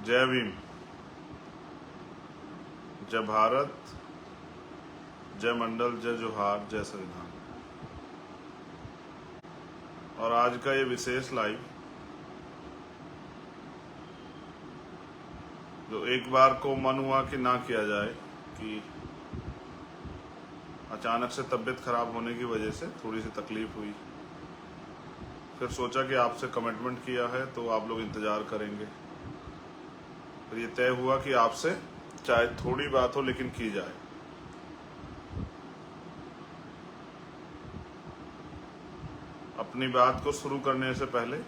जय भीम, जय भारत, जय मंडल, जय जोहार, जय संविधान। और आज का ये विशेष लाइव जो एक बार को मन हुआ कि ना किया जाए, कि अचानक से तबीयत खराब होने की वजह से थोड़ी सी तकलीफ हुई। फिर सोचा कि आपसे कमिटमेंट किया है तो आप लोग इंतज़ार करेंगे। फिर ये तय हुआ कि आपसे चाहे थोड़ी बात हो लेकिन की जाए। अपनी बात को शुरू करने से पहले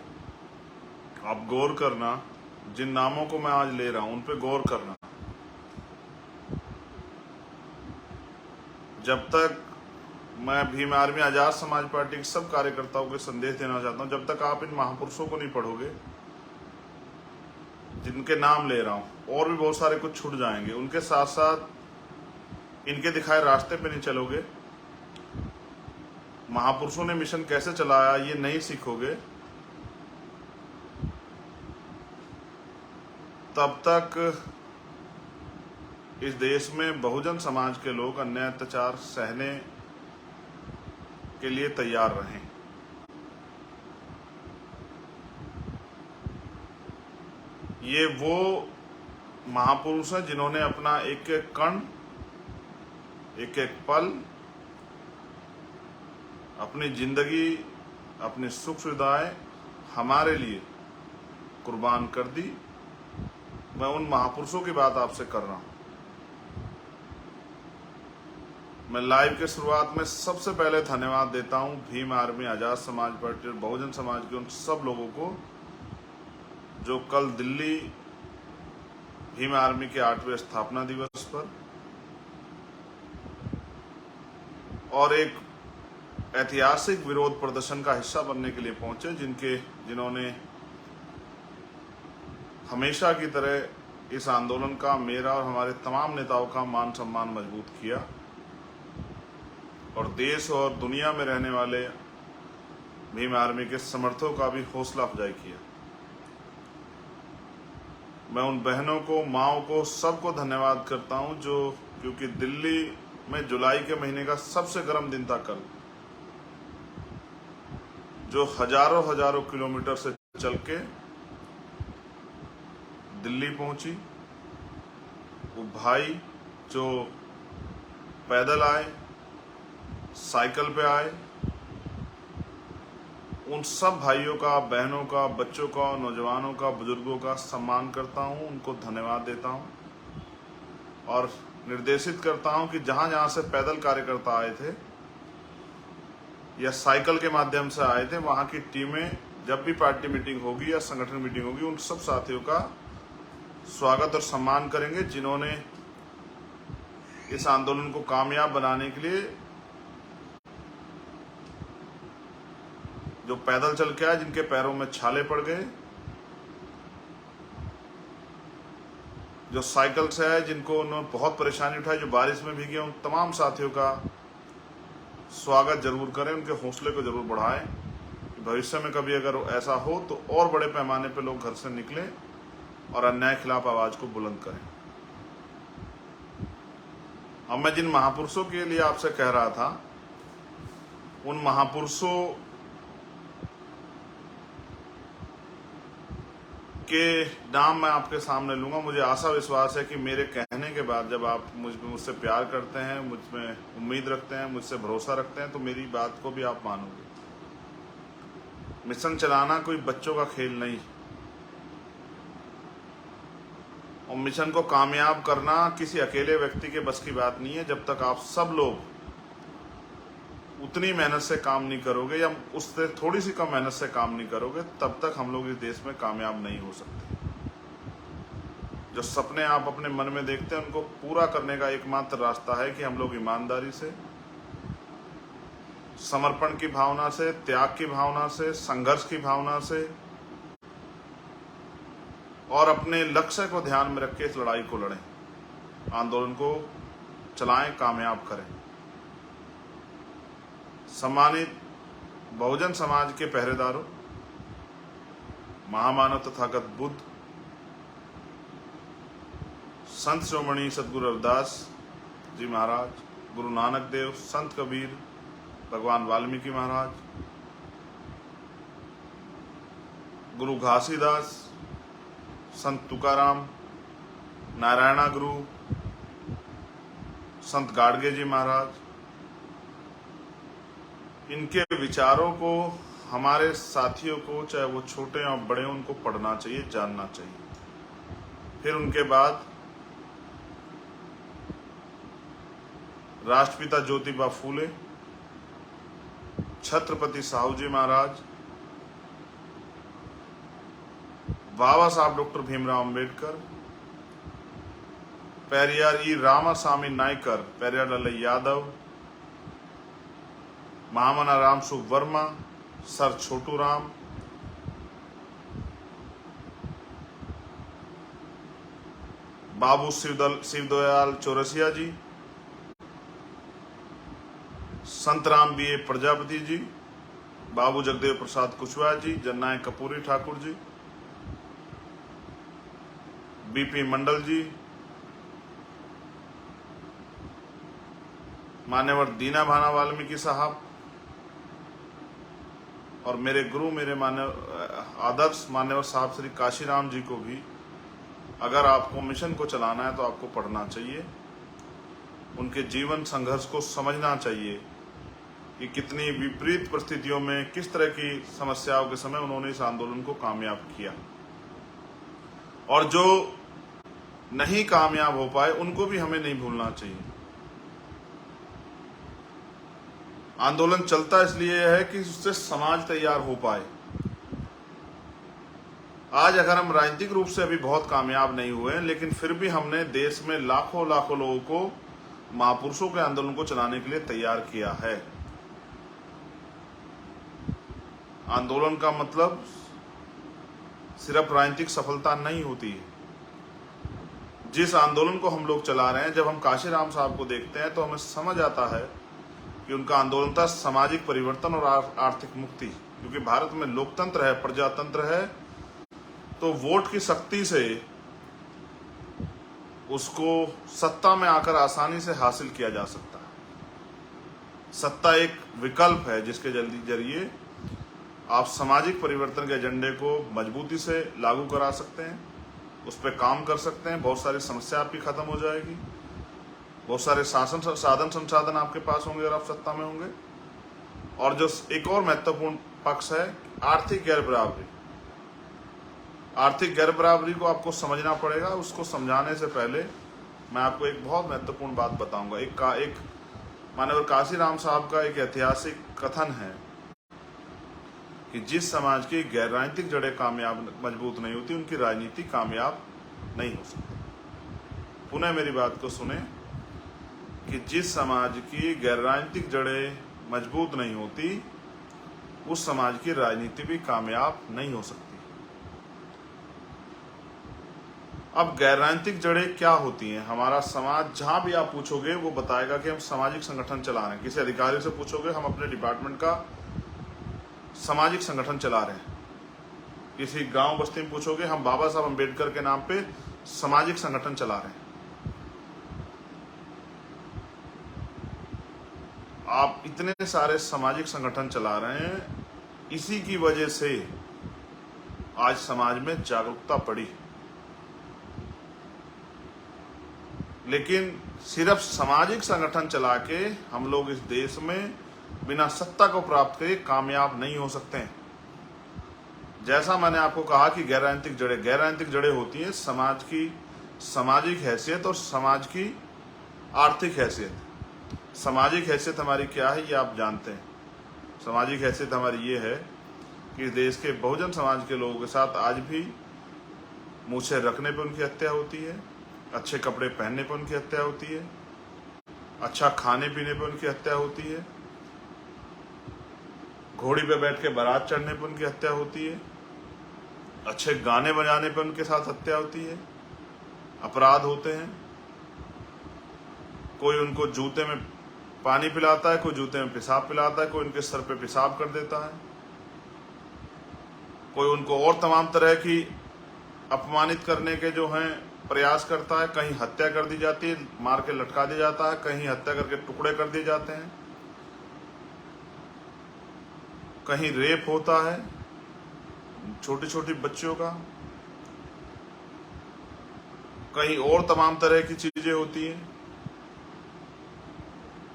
आप गौर करना, जिन नामों को मैं आज ले रहा हूं उन पे गौर करना। जब तक मैं भीम आर्मी आजाद समाज पार्टी के सब कार्यकर्ताओं को संदेश देना चाहता हूं, जब तक आप इन महापुरुषों को नहीं पढ़ोगे जिनके नाम ले रहा हूं, और भी बहुत सारे कुछ छूट जाएंगे, उनके साथ साथ इनके दिखाए रास्ते पे नहीं चलोगे, महापुरुषों ने मिशन कैसे चलाया ये नहीं सीखोगे, तब तक इस देश में बहुजन समाज के लोग अन्याय अत्याचार सहने के लिए तैयार रहें। ये वो महापुरुष हैं जिन्होंने अपना एक एक कण, एक एक पल, अपनी जिंदगी, अपनी सुख सुविधाएं हमारे लिए कुर्बान कर दी। मैं उन महापुरुषों की बात आपसे कर रहा हूं। मैं लाइव के शुरुआत में सबसे पहले धन्यवाद देता हूं भीम आर्मी आजाद समाज पार्टी और बहुजन समाज के उन सब लोगों को जो कल दिल्ली भीम आर्मी के 8वें स्थापना दिवस पर और एक ऐतिहासिक विरोध प्रदर्शन का हिस्सा बनने के लिए पहुंचे, जिन्होंने हमेशा की तरह इस आंदोलन का मेरा और हमारे तमाम नेताओं का मान सम्मान मजबूत किया और देश और दुनिया में रहने वाले भीम आर्मी के समर्थकों का भी हौसला अफजाई किया। मैं उन बहनों को, माँओं को, सबको धन्यवाद करता हूं जो, क्योंकि दिल्ली में जुलाई के महीने का सबसे गर्म दिन था कल, जो हजारों किलोमीटर से चल के दिल्ली पहुंची। वो भाई जो पैदल आए, साइकिल पे आए, उन सब भाइयों का, बहनों का, बच्चों का, नौजवानों का, बुजुर्गों का सम्मान करता हूं, उनको धन्यवाद देता हूं और निर्देशित करता हूं कि जहां जहां से पैदल कार्यकर्ता आए थे या साइकिल के माध्यम से आए थे, वहां की टीमें जब भी पार्टी मीटिंग होगी या संगठन मीटिंग होगी, उन सब साथियों का स्वागत और सम्मान करेंगे जिन्होंने इस आंदोलन को कामयाब बनाने के लिए, जो पैदल चल के आए, जिनके पैरों में छाले पड़ गए, जो साइकिल से आए, जिनको उन्होंने बहुत परेशानी उठाई, जो बारिश में भीगे, उन तमाम साथियों का स्वागत जरूर करें, उनके हौसले को जरूर बढ़ाएं कि भविष्य में कभी अगर ऐसा हो तो और बड़े पैमाने पर लोग घर से निकलें और अन्याय के खिलाफ आवाज को बुलंद करें। अब मैं जिन महापुरुषों के लिए आपसे कह रहा था, उन महापुरुषों के नाम मैं आपके सामने लूंगा। मुझे आशा विश्वास है कि मेरे कहने के बाद जब आप मुझसे प्यार करते हैं, मुझ में उम्मीद रखते हैं, मुझसे भरोसा रखते हैं, तो मेरी बात को भी आप मानोगे। मिशन चलाना कोई बच्चों का खेल नहीं, और मिशन को कामयाब करना किसी अकेले व्यक्ति के बस की बात नहीं है। जब तक आप सब लोग उतनी मेहनत से काम नहीं करोगे या उससे थोड़ी सी कम मेहनत से काम नहीं करोगे, तब तक हम लोग इस देश में कामयाब नहीं हो सकते। जो सपने आप अपने मन में देखते हैं, उनको पूरा करने का एकमात्र रास्ता है कि हम लोग ईमानदारी से, समर्पण की भावना से, त्याग की भावना से, संघर्ष की भावना से और अपने लक्ष्य को ध्यान में रख के इस लड़ाई को लड़ें, आंदोलन को चलाएं, कामयाब करें। सम्मानित बहुजन समाज के पहरेदारों, महामानव तथागत बुद्ध, संत शिरोमणि सतगुरु रविदास जी महाराज, गुरु नानक देव, संत कबीर, भगवान वाल्मीकि महाराज, गुरु घासीदास, संत तुकाराम, नारायणा गुरु, संत गाडगे जी महाराज, इनके विचारों को हमारे साथियों को, चाहे वो छोटे और बड़े, उनको पढ़ना चाहिए, जानना चाहिए। फिर उनके बाद राष्ट्रपिता ज्योतिबा फूले, छत्रपति साहू जी महाराज, बाबा साहब डॉक्टर भीमराव अंबेडकर, पेरियार ई रामासामी नायकर, पेरियार लाल यादव, महामना राम सुख वर्मा, सर छोटू राम, बाबू शिवदयाल चौरसिया जी, संत राम बी ए प्रजापति जी, बाबू जगदेव प्रसाद कुशवाहा जी, जननायक कपूरी ठाकुर जी, बीपी मंडल जी, मान्यवर दीना भाना वाल्मीकि साहब, और मेरे गुरु, मेरे आदर्श मान्यवर साहब श्री काशीराम जी को भी, अगर आपको मिशन को चलाना है तो आपको पढ़ना चाहिए, उनके जीवन संघर्ष को समझना चाहिए कि कितनी विपरीत परिस्थितियों में, किस तरह की समस्याओं के समय उन्होंने इस आंदोलन को कामयाब किया, और जो नहीं कामयाब हो पाए उनको भी हमें नहीं भूलना चाहिए। आंदोलन चलता इसलिए है कि उससे समाज तैयार हो पाए। आज अगर हम राजनीतिक रूप से अभी बहुत कामयाब नहीं हुए हैं, लेकिन फिर भी हमने देश में लाखों लाखों लोगों को, महापुरुषों के आंदोलन को चलाने के लिए तैयार किया है। आंदोलन का मतलब सिर्फ राजनीतिक सफलता नहीं होती है। जिस आंदोलन को हम लोग चला रहे हैं, जब हम काशीराम साहब को देखते हैं तो हमें समझ आता है कि उनका आंदोलन था सामाजिक परिवर्तन और आर्थिक मुक्ति। क्योंकि भारत में लोकतंत्र है, प्रजातंत्र है, तो वोट की शक्ति से उसको सत्ता में आकर आसानी से हासिल किया जा सकता है। सत्ता एक विकल्प है जिसके जरिए आप सामाजिक परिवर्तन के एजेंडे को मजबूती से लागू करा सकते हैं, उस पर काम कर सकते हैं, बहुत सारी समस्या आपकी खत्म हो जाएगी, बहुत सारे साधन संसाधन आपके पास होंगे अगर आप सत्ता में होंगे। और जो एक और महत्वपूर्ण पक्ष है, आर्थिक गैर बराबरी। आर्थिक गैर बराबरी को आपको समझना पड़ेगा। उसको समझाने से पहले मैं आपको एक बहुत महत्वपूर्ण बात बताऊंगा। एक मानव काशीराम साहब का एक ऐतिहासिक कथन है कि जिस समाज की गैर राजनीतिक जड़ें कामयाब मजबूत नहीं होती, उनकी राजनीति कामयाब नहीं हो सकती। पुनः मेरी बात को सुने कि जिस समाज की गैर राजनीतिक जड़ें मजबूत नहीं होती, उस समाज की राजनीति भी कामयाब नहीं हो सकती। अब गैर राजनीतिक जड़ें क्या होती हैं? हमारा समाज, जहां भी आप पूछोगे वो बताएगा कि हम सामाजिक संगठन चला रहे हैं। किसी अधिकारी से पूछोगे, हम अपने डिपार्टमेंट का सामाजिक संगठन चला रहे हैं। किसी गांव बस्ती में पूछोगे, हम बाबा साहब अंबेडकर के नाम पे सामाजिक संगठन चला रहे हैं। आप इतने सारे सामाजिक संगठन चला रहे हैं, इसी की वजह से आज समाज में जागरूकता बढ़ी। लेकिन सिर्फ सामाजिक संगठन चला के हम लोग इस देश में बिना सत्ता को प्राप्त करे कामयाब नहीं हो सकते हैं। जैसा मैंने आपको कहा कि गैर राजनीतिक जड़ें होती हैं समाज की सामाजिक हैसियत और समाज की आर्थिक हैसियत। सामाजिक हैसियत हमारी क्या है ये आप जानते हैं। सामाजिक हैसियत हमारी ये है कि देश के बहुजन समाज के लोगों के साथ आज भी मूछें रखने पर उनकी हत्या होती है, अच्छे कपड़े पहनने पर उनकी हत्या होती है, अच्छा खाने पीने पर उनकी हत्या होती है, घोड़ी पे बैठ के बारात चढ़ने पर उनकी हत्या होती है, अच्छे गाने बजाने पर उनके साथ हत्या होती है, अपराध होते हैं। कोई उनको जूते में पानी पिलाता है, कोई जूते में पेशाब पिलाता है, कोई उनके सर पे पेशाब कर देता है, कोई उनको और तमाम तरह की अपमानित करने के जो हैं प्रयास करता है, कहीं हत्या कर दी जाती है, मार के लटका दिया जाता है, कहीं हत्या करके टुकड़े कर दिए जाते हैं, कहीं रेप होता है छोटी छोटी बच्चियों का, कहीं और तमाम तरह की चीजें होती हैं,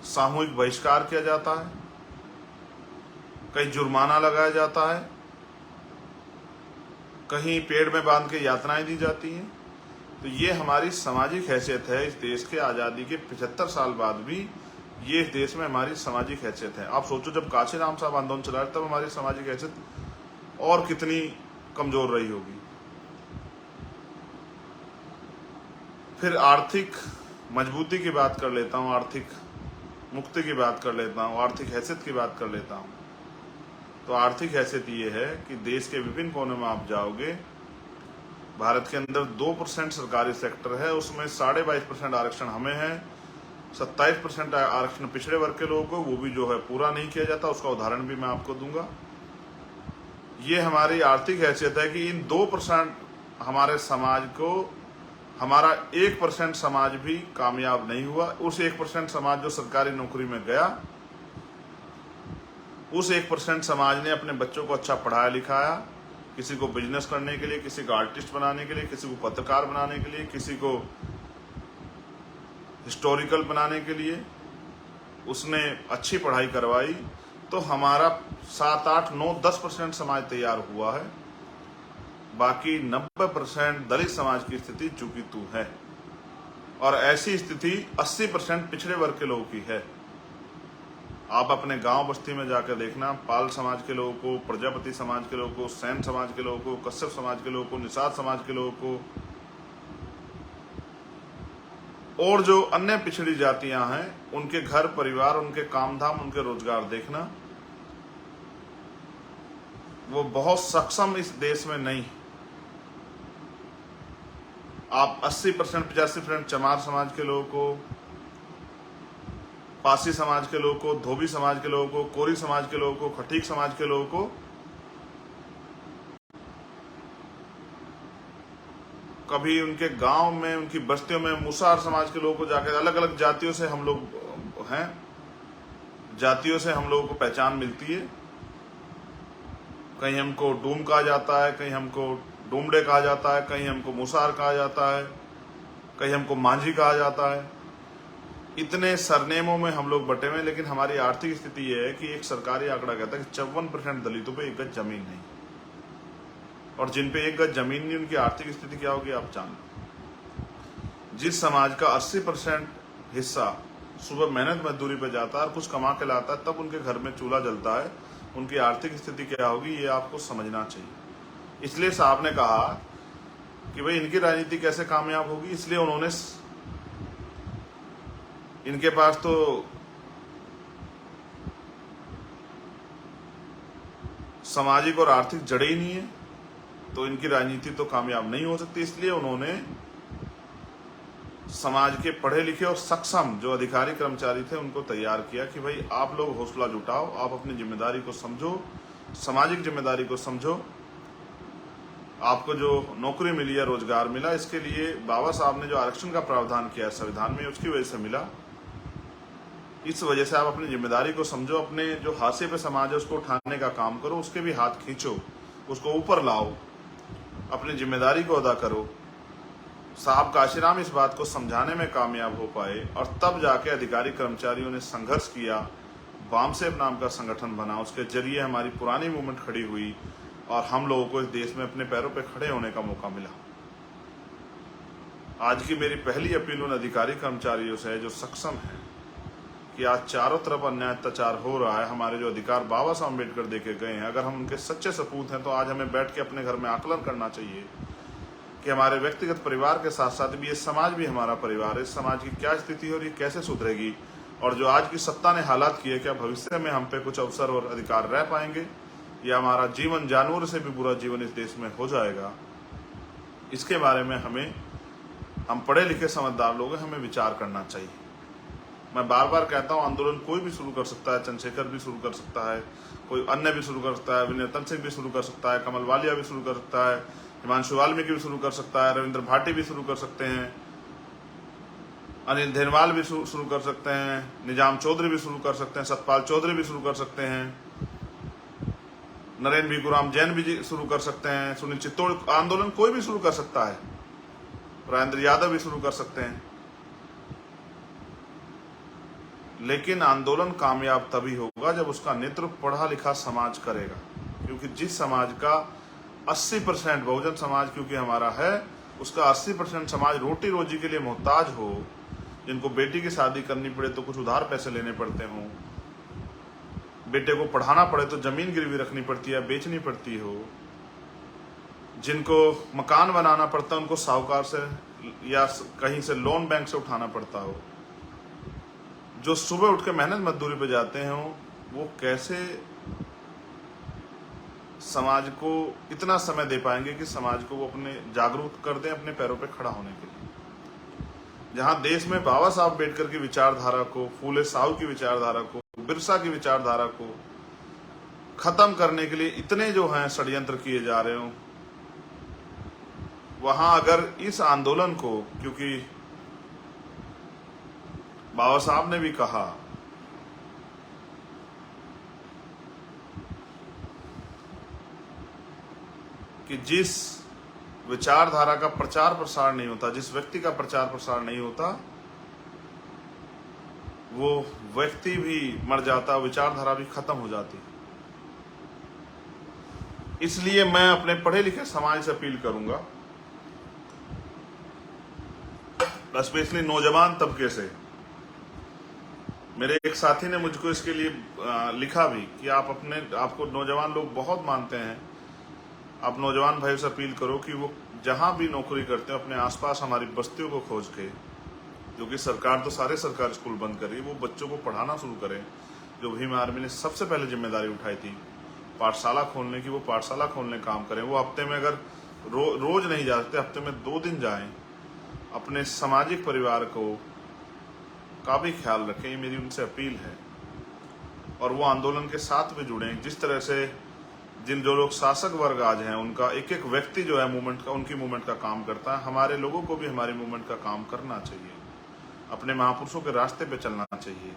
सामूहिक बहिष्कार किया जाता है, कहीं जुर्माना लगाया जाता है, कहीं पेड़ में बांध के यातनाएं दी जाती हैं। तो ये हमारी सामाजिक हैसियत है। इस देश के आज़ादी के 75 साल बाद भी ये इस देश में हमारी सामाजिक हैसियत है। आप सोचो, जब काशीराम साहब आंदोलन चला रहे तब हमारी सामाजिक हैसियत और कितनी कमजोर रही होगी। फिर आर्थिक मजबूती की बात कर लेता हूँ, आर्थिक मुक्ति की बात कर लेता हूँ, आर्थिक हैसियत की बात कर लेता हूँ। तो आर्थिक हैसियत ये है कि देश के विभिन्न कोने में आप जाओगे, भारत के अंदर 2% सरकारी सेक्टर है, उसमें 22.5% आरक्षण हमें है, 27% आरक्षण पिछड़े वर्ग के लोगों को, वो भी जो है पूरा नहीं किया जाता। उसका उदाहरण भी मैं आपको दूंगा। ये हमारी आर्थिक हैसियत है कि इन 2% हमारे समाज को, हमारा 1% समाज भी कामयाब नहीं हुआ। उस 1% समाज जो सरकारी नौकरी में गया, उस 1% समाज ने अपने बच्चों को अच्छा पढ़ाया लिखाया, किसी को बिजनेस करने के लिए, किसी को आर्टिस्ट बनाने के लिए, किसी को पत्रकार बनाने के लिए, किसी को हिस्टोरिकल बनाने के लिए उसने अच्छी पढ़ाई करवाई। तो हमारा 7, 8, 9, 10% समाज तैयार हुआ है। बाकी 90% दलित समाज की स्थिति चूकी तू है, और ऐसी स्थिति 80% पिछड़े वर्ग के लोगों की है। आप अपने गांव बस्ती में जाकर देखना, पाल समाज के लोगों को, प्रजापति समाज के लोगों को, सैन समाज के लोगों को, कश्यप समाज के लोगों को, निषाद समाज के लोगों को, और जो अन्य पिछड़ी जातियां हैं, उनके घर परिवार, उनके काम धाम, उनके रोजगार देखना, वो बहुत सक्षम इस देश में नहीं। आप 80%, 85% चमार समाज के लोगों को, पासी समाज के लोगों को, धोबी समाज के लोगों को, कोरी समाज के लोगों को, खटीक समाज के लोगों को, कभी उनके गांव में, उनकी बस्तियों में मुसार समाज के लोगों को जाकर, अलग अलग जातियों से हम लोग हैं, जातियों से हम लोगों को पहचान मिलती है। कहीं हमको डूम कहा जाता है, कहीं हमको डूमडे कहा जाता है, कहीं हमको मुसार कहा जाता है, कहीं हमको मांझी कहा जाता है। इतने सरनेमों में हम लोग बटे हुए हैं। लेकिन हमारी आर्थिक स्थिति यह है कि एक सरकारी आंकड़ा कहता है कि 54% दलितों पे 1 गज जमीन नहीं, और जिन पे 1 गज जमीन नहीं, उनकी आर्थिक स्थिति क्या होगी आप जान लो। जिस समाज का 80% हिस्सा सुबह मेहनत मजदूरी पे जाता है और कुछ कमा के लाता है, तब उनके घर में चूल्हा जलता है, उनकी आर्थिक स्थिति क्या होगी ये आपको समझना चाहिए। इसलिए साहब ने कहा कि भाई इनकी राजनीति कैसे कामयाब होगी, इसलिए उन्होंने, इनके पास तो सामाजिक और आर्थिक जड़ें ही नहीं है, तो इनकी राजनीति तो कामयाब नहीं हो सकती। इसलिए उन्होंने समाज के पढ़े लिखे और सक्षम जो अधिकारी कर्मचारी थे उनको तैयार किया कि भाई आप लोग हौसला जुटाओ, आप अपनी जिम्मेदारी को समझो, सामाजिक जिम्मेदारी को समझो। आपको जो नौकरी मिली है, रोजगार मिला, इसके लिए बाबा साहब ने जो आरक्षण का प्रावधान किया है संविधान में, उसकी वजह से मिला। इस वजह से आप अपनी जिम्मेदारी को समझो, अपने जो हाशिए पे समाज है उसको उठाने का काम करो, उसके भी हाथ खींचो, उसको ऊपर लाओ, अपनी जिम्मेदारी को अदा करो। साहब काशीराम इस बात को समझाने में कामयाब हो पाए, और तब जाके अधिकारी कर्मचारियों ने संघर्ष किया, वामसेब नाम का संगठन बना, उसके जरिए हमारी पुरानी मूवमेंट खड़ी हुई और हम लोगों को इस देश में अपने पैरों पे खड़े होने का मौका मिला। आज की मेरी पहली अपील उन अधिकारी कर्मचारियों से है जो सक्षम है कि आज चारों तरफ अन्याय अत्याचार हो रहा है, हमारे जो अधिकार बाबा साहब अम्बेडकर देके गए हैं, अगर हम उनके सच्चे सपूत हैं तो आज हमें बैठ के अपने घर में आकलन करना चाहिए कि हमारे व्यक्तिगत परिवार के साथ साथ भी ये समाज भी हमारा परिवार है। इस समाज की क्या स्थिति है और ये कैसे सुधरेगी, और जो आज की सत्ता ने हालात किए, क्या भविष्य में हम पे कुछ अवसर और अधिकार रह पाएंगे, या हमारा जीवन जानवर से भी बुरा जीवन इस देश में हो जाएगा। इसके बारे में हम पढ़े लिखे समझदार लोग हैं, हमें विचार करना चाहिए। मैं बार बार कहता हूँ, आंदोलन कोई भी शुरू कर सकता है, चंद्रशेखर भी शुरू कर सकता है, कोई अन्य भी शुरू कर सकता है, विनय तंग सिंह भी शुरू कर सकता है, कमल वालिया भी शुरू कर सकता है, हिमांशु वाल्मीकि भी शुरू कर सकता है, रविंद्र भाटी भी शुरू कर सकते हैं, अनिल धेरवाल भी शुरू कर सकते हैं, निजाम चौधरी भी शुरू कर सकते हैं, सतपाल चौधरी भी शुरू कर सकते हैं, नरेंद्र भिखुराम जैन भी शुरू कर सकते हैं, सुनील चित्तौड़ आंदोलन कोई भी शुरू कर सकता है, राजेंद्र यादव भी शुरू कर सकते हैं। लेकिन आंदोलन कामयाब तभी होगा जब उसका नेतृत्व पढ़ा लिखा समाज करेगा, क्योंकि जिस समाज का 80% बहुजन समाज क्योंकि हमारा है, उसका 80% समाज रोटी रोजी के लिए मोहताज हो, जिनको बेटी की शादी करनी पड़े तो कुछ उधार पैसे लेने पड़ते हों, बेटे को पढ़ाना पड़े तो जमीन गिरवी रखनी पड़ती है, बेचनी पड़ती हो, जिनको मकान बनाना पड़ता है उनको साहूकार से या कहीं से लोन बैंक से उठाना पड़ता हो, जो सुबह उठ के मेहनत मजदूरी पे जाते हैं, वो कैसे समाज को इतना समय दे पाएंगे कि समाज को वो अपने जागरूक कर दें अपने पैरों पे खड़ा होने के लिए। जहां देश में बाबा साहब अम्बेडकर की विचारधारा को, फूले साहू की विचारधारा को, बिरसा की विचारधारा को खत्म करने के लिए इतने जो हैं षड्यंत्र किए जा रहे हो, वहां अगर इस आंदोलन को, क्योंकि बाबा साहब ने भी कहा कि जिस विचारधारा का प्रचार प्रसार नहीं होता, जिस व्यक्ति का प्रचार प्रसार नहीं होता, वो व्यक्ति भी मर जाता, विचारधारा भी खत्म हो जाती। इसलिए मैं अपने पढ़े लिखे समाज से अपील करूंगा, स्पेशली नौजवान तबके से। मेरे एक साथी ने मुझको इसके लिए लिखा भी कि आपको नौजवान लोग बहुत मानते हैं, आप नौजवान भाइयों से अपील करो कि वो जहां भी नौकरी करते हैं अपने आसपास हमारी बस्तियों को खोज के, जो कि सरकार तो सारे सरकारी स्कूल बंद कर रही है, वो बच्चों को पढ़ाना शुरू करें। जो भीम आर्मी ने सबसे पहले जिम्मेदारी उठाई थी पाठशाला खोलने की, वो पाठशाला खोलने काम करें। वो हफ्ते में अगर रोज नहीं जा सकते, हफ्ते में 2 दिन जाएं, अपने सामाजिक परिवार को का भी ख्याल रखें, ये मेरी उनसे अपील है। और वो आंदोलन के साथ भी जुड़ें। जिस तरह से जो लोग शासक वर्ग आज हैं, उनका एक एक व्यक्ति जो है मूवमेंट का, उनकी मूवमेंट का काम करता है, हमारे लोगों को भी हमारी मूवमेंट का काम करना चाहिए, अपने महापुरुषों के रास्ते पे चलना चाहिए।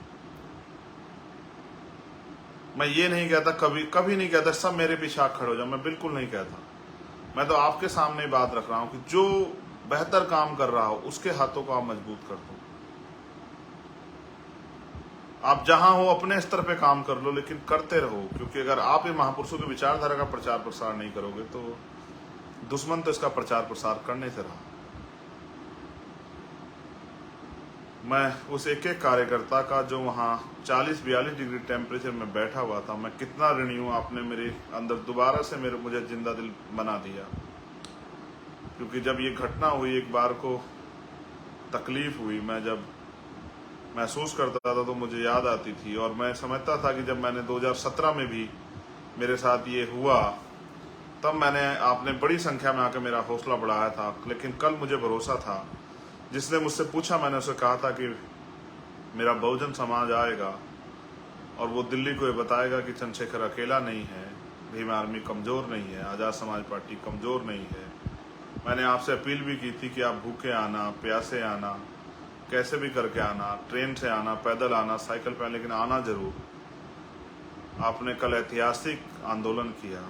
मैं ये नहीं कहता, कभी नहीं कहता सब मेरे पीछे आके खड़े हो जाओ, मैं बिल्कुल नहीं कहता। मैं तो आपके सामने बात रख रहा हूं कि जो बेहतर काम कर रहा हो उसके हाथों को आप मजबूत कर दो। आप जहां हो अपने स्तर पे काम कर लो, लेकिन करते रहो, क्योंकि अगर आप ये महापुरुषों की विचारधारा का प्रचार प्रसार नहीं करोगे तो दुश्मन तो इसका प्रचार प्रसार करने से रहा। मैं उस एक एक कार्यकर्ता का जो वहाँ 40-42 डिग्री टेम्परेचर में बैठा हुआ था, मैं कितना ऋणी हूँ। आपने मेरे अंदर दोबारा से मुझे जिंदा दिल बना दिया, क्योंकि जब ये घटना हुई, एक बार को तकलीफ हुई, मैं जब महसूस करता था तो मुझे याद आती थी। और मैं समझता था कि जब मैंने 2017 में भी मेरे साथ ये हुआ, तब आपने बड़ी संख्या में आकर मेरा हौसला बढ़ाया था। लेकिन कल मुझे भरोसा था, जिसने मुझसे पूछा मैंने उसे कहा था कि मेरा बहुजन समाज आएगा और वो दिल्ली को ये बताएगा कि चंद्रशेखर अकेला नहीं है, भीम आर्मी कमज़ोर नहीं है, आज़ाद समाज पार्टी कमज़ोर नहीं है। मैंने आपसे अपील भी की थी कि आप भूखे आना, प्यासे आना, कैसे भी करके आना, ट्रेन से आना, पैदल आना, साइकिल पे, लेकिन आना जरूर। आपने कल ऐतिहासिक आंदोलन किया।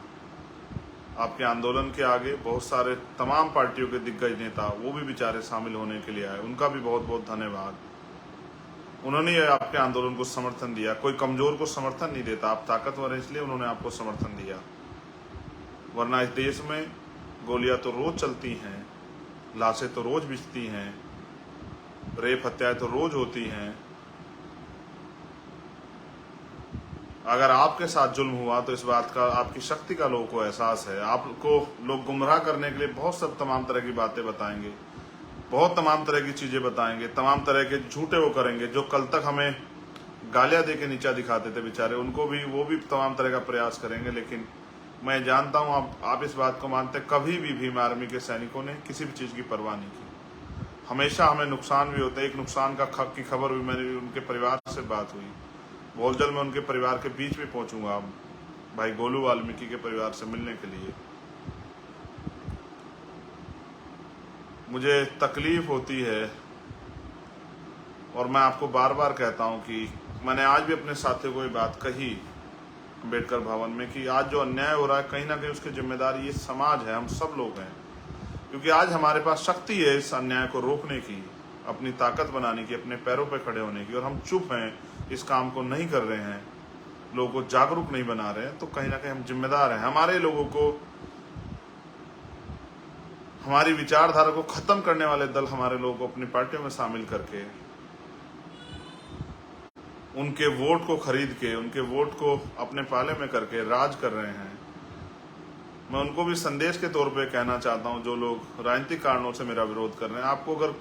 आपके आंदोलन के आगे बहुत सारे तमाम पार्टियों के दिग्गज नेता, वो भी बेचारे शामिल होने के लिए आए, उनका भी बहुत बहुत धन्यवाद। उन्होंने आपके आंदोलन को समर्थन दिया। कोई कमजोर को समर्थन नहीं देता, आप ताकतवर हैं इसलिए उन्होंने आपको समर्थन दिया, वरना इस देश में गोलियां तो रोज चलती हैं, लाशें तो रोज बिछती हैं, रेप हत्याएं तो रोज होती हैं। अगर आपके साथ जुल्म हुआ तो इस बात का, आपकी शक्ति का लोगों को एहसास है। आपको लोग गुमराह करने के लिए बहुत सब तमाम तरह की बातें बताएंगे, बहुत तमाम तरह की चीजें बताएंगे, तमाम तरह के झूठे वो करेंगे। जो कल तक हमें गालियां दे के नीचा दिखाते थे बेचारे, उनको भी, वो भी तमाम तरह का प्रयास करेंगे। लेकिन मैं जानता हूं आप इस बात को मानते, कभी भी भीम आर्मी के सैनिकों ने किसी भी चीज की परवाह नहीं की। हमेशा हमें नुकसान भी होता है। एक नुकसान की खबर भी, मेरी उनके परिवार से बात हुई, बहुत जल्द मैं उनके परिवार के बीच में पहुंचूंगा, भाई गोलू वाल्मीकि के परिवार से मिलने के लिए। मुझे तकलीफ होती है, और मैं आपको बार बार कहता हूं कि मैंने आज भी अपने साथियों को ये बात कही अम्बेडकर भवन में कि आज जो अन्याय हो रहा है कहीं ना कहीं उसकी जिम्मेदारी ये समाज है, हम सब लोग हैं। क्योंकि आज हमारे पास शक्ति है इस अन्याय को रोकने की, अपनी ताकत बनाने की, अपने पैरों पर खड़े होने की, और हम चुप हैं, इस काम को नहीं कर रहे हैं, लोगों को जागरूक नहीं बना रहे हैं। तो कहीं ना कहीं हम जिम्मेदार हैं। हमारे लोगों को, हमारी विचारधारा को खत्म करने वाले दल हमारे लोगों को अपनी पार्टियों में शामिल करके, उनके वोट को खरीद के, उनके वोट को अपने पाले में करके राज कर रहे हैं। मैं उनको भी संदेश के तौर पे कहना चाहता हूं, जो लोग राजनीतिक कारणों से मेरा विरोध कर रहे हैं, आपको अगर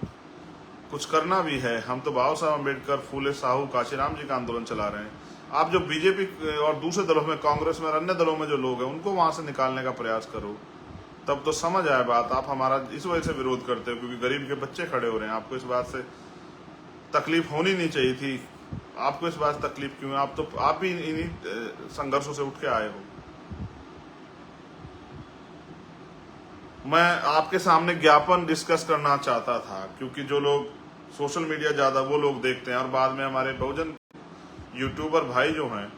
कुछ करना भी है, हम तो बाबा साहब अम्बेडकर, फूले साहू, काशीराम जी का आंदोलन चला रहे हैं। आप जो बीजेपी और दूसरे दलों में, कांग्रेस में और अन्य दलों में जो लोग हैं, उनको वहां से निकालने का प्रयास करो, तब तो समझ आए बात। आप हमारा इस वजह से विरोध करते हो क्योंकि गरीब के बच्चे खड़े हो रहे हैं। आपको इस बात से तकलीफ होनी नहीं चाहिए थी। आपको इस बात से तकलीफ क्यों है? आप भी इन्हीं संघर्षों से उठ के आए हो। मैं आपके सामने ज्ञापन डिस्कस करना चाहता था, क्योंकि जो लोग सोशल मीडिया ज्यादा वो लोग देखते हैं, और बाद में हमारे बहुजन यूट्यूबर भाई जो हैं,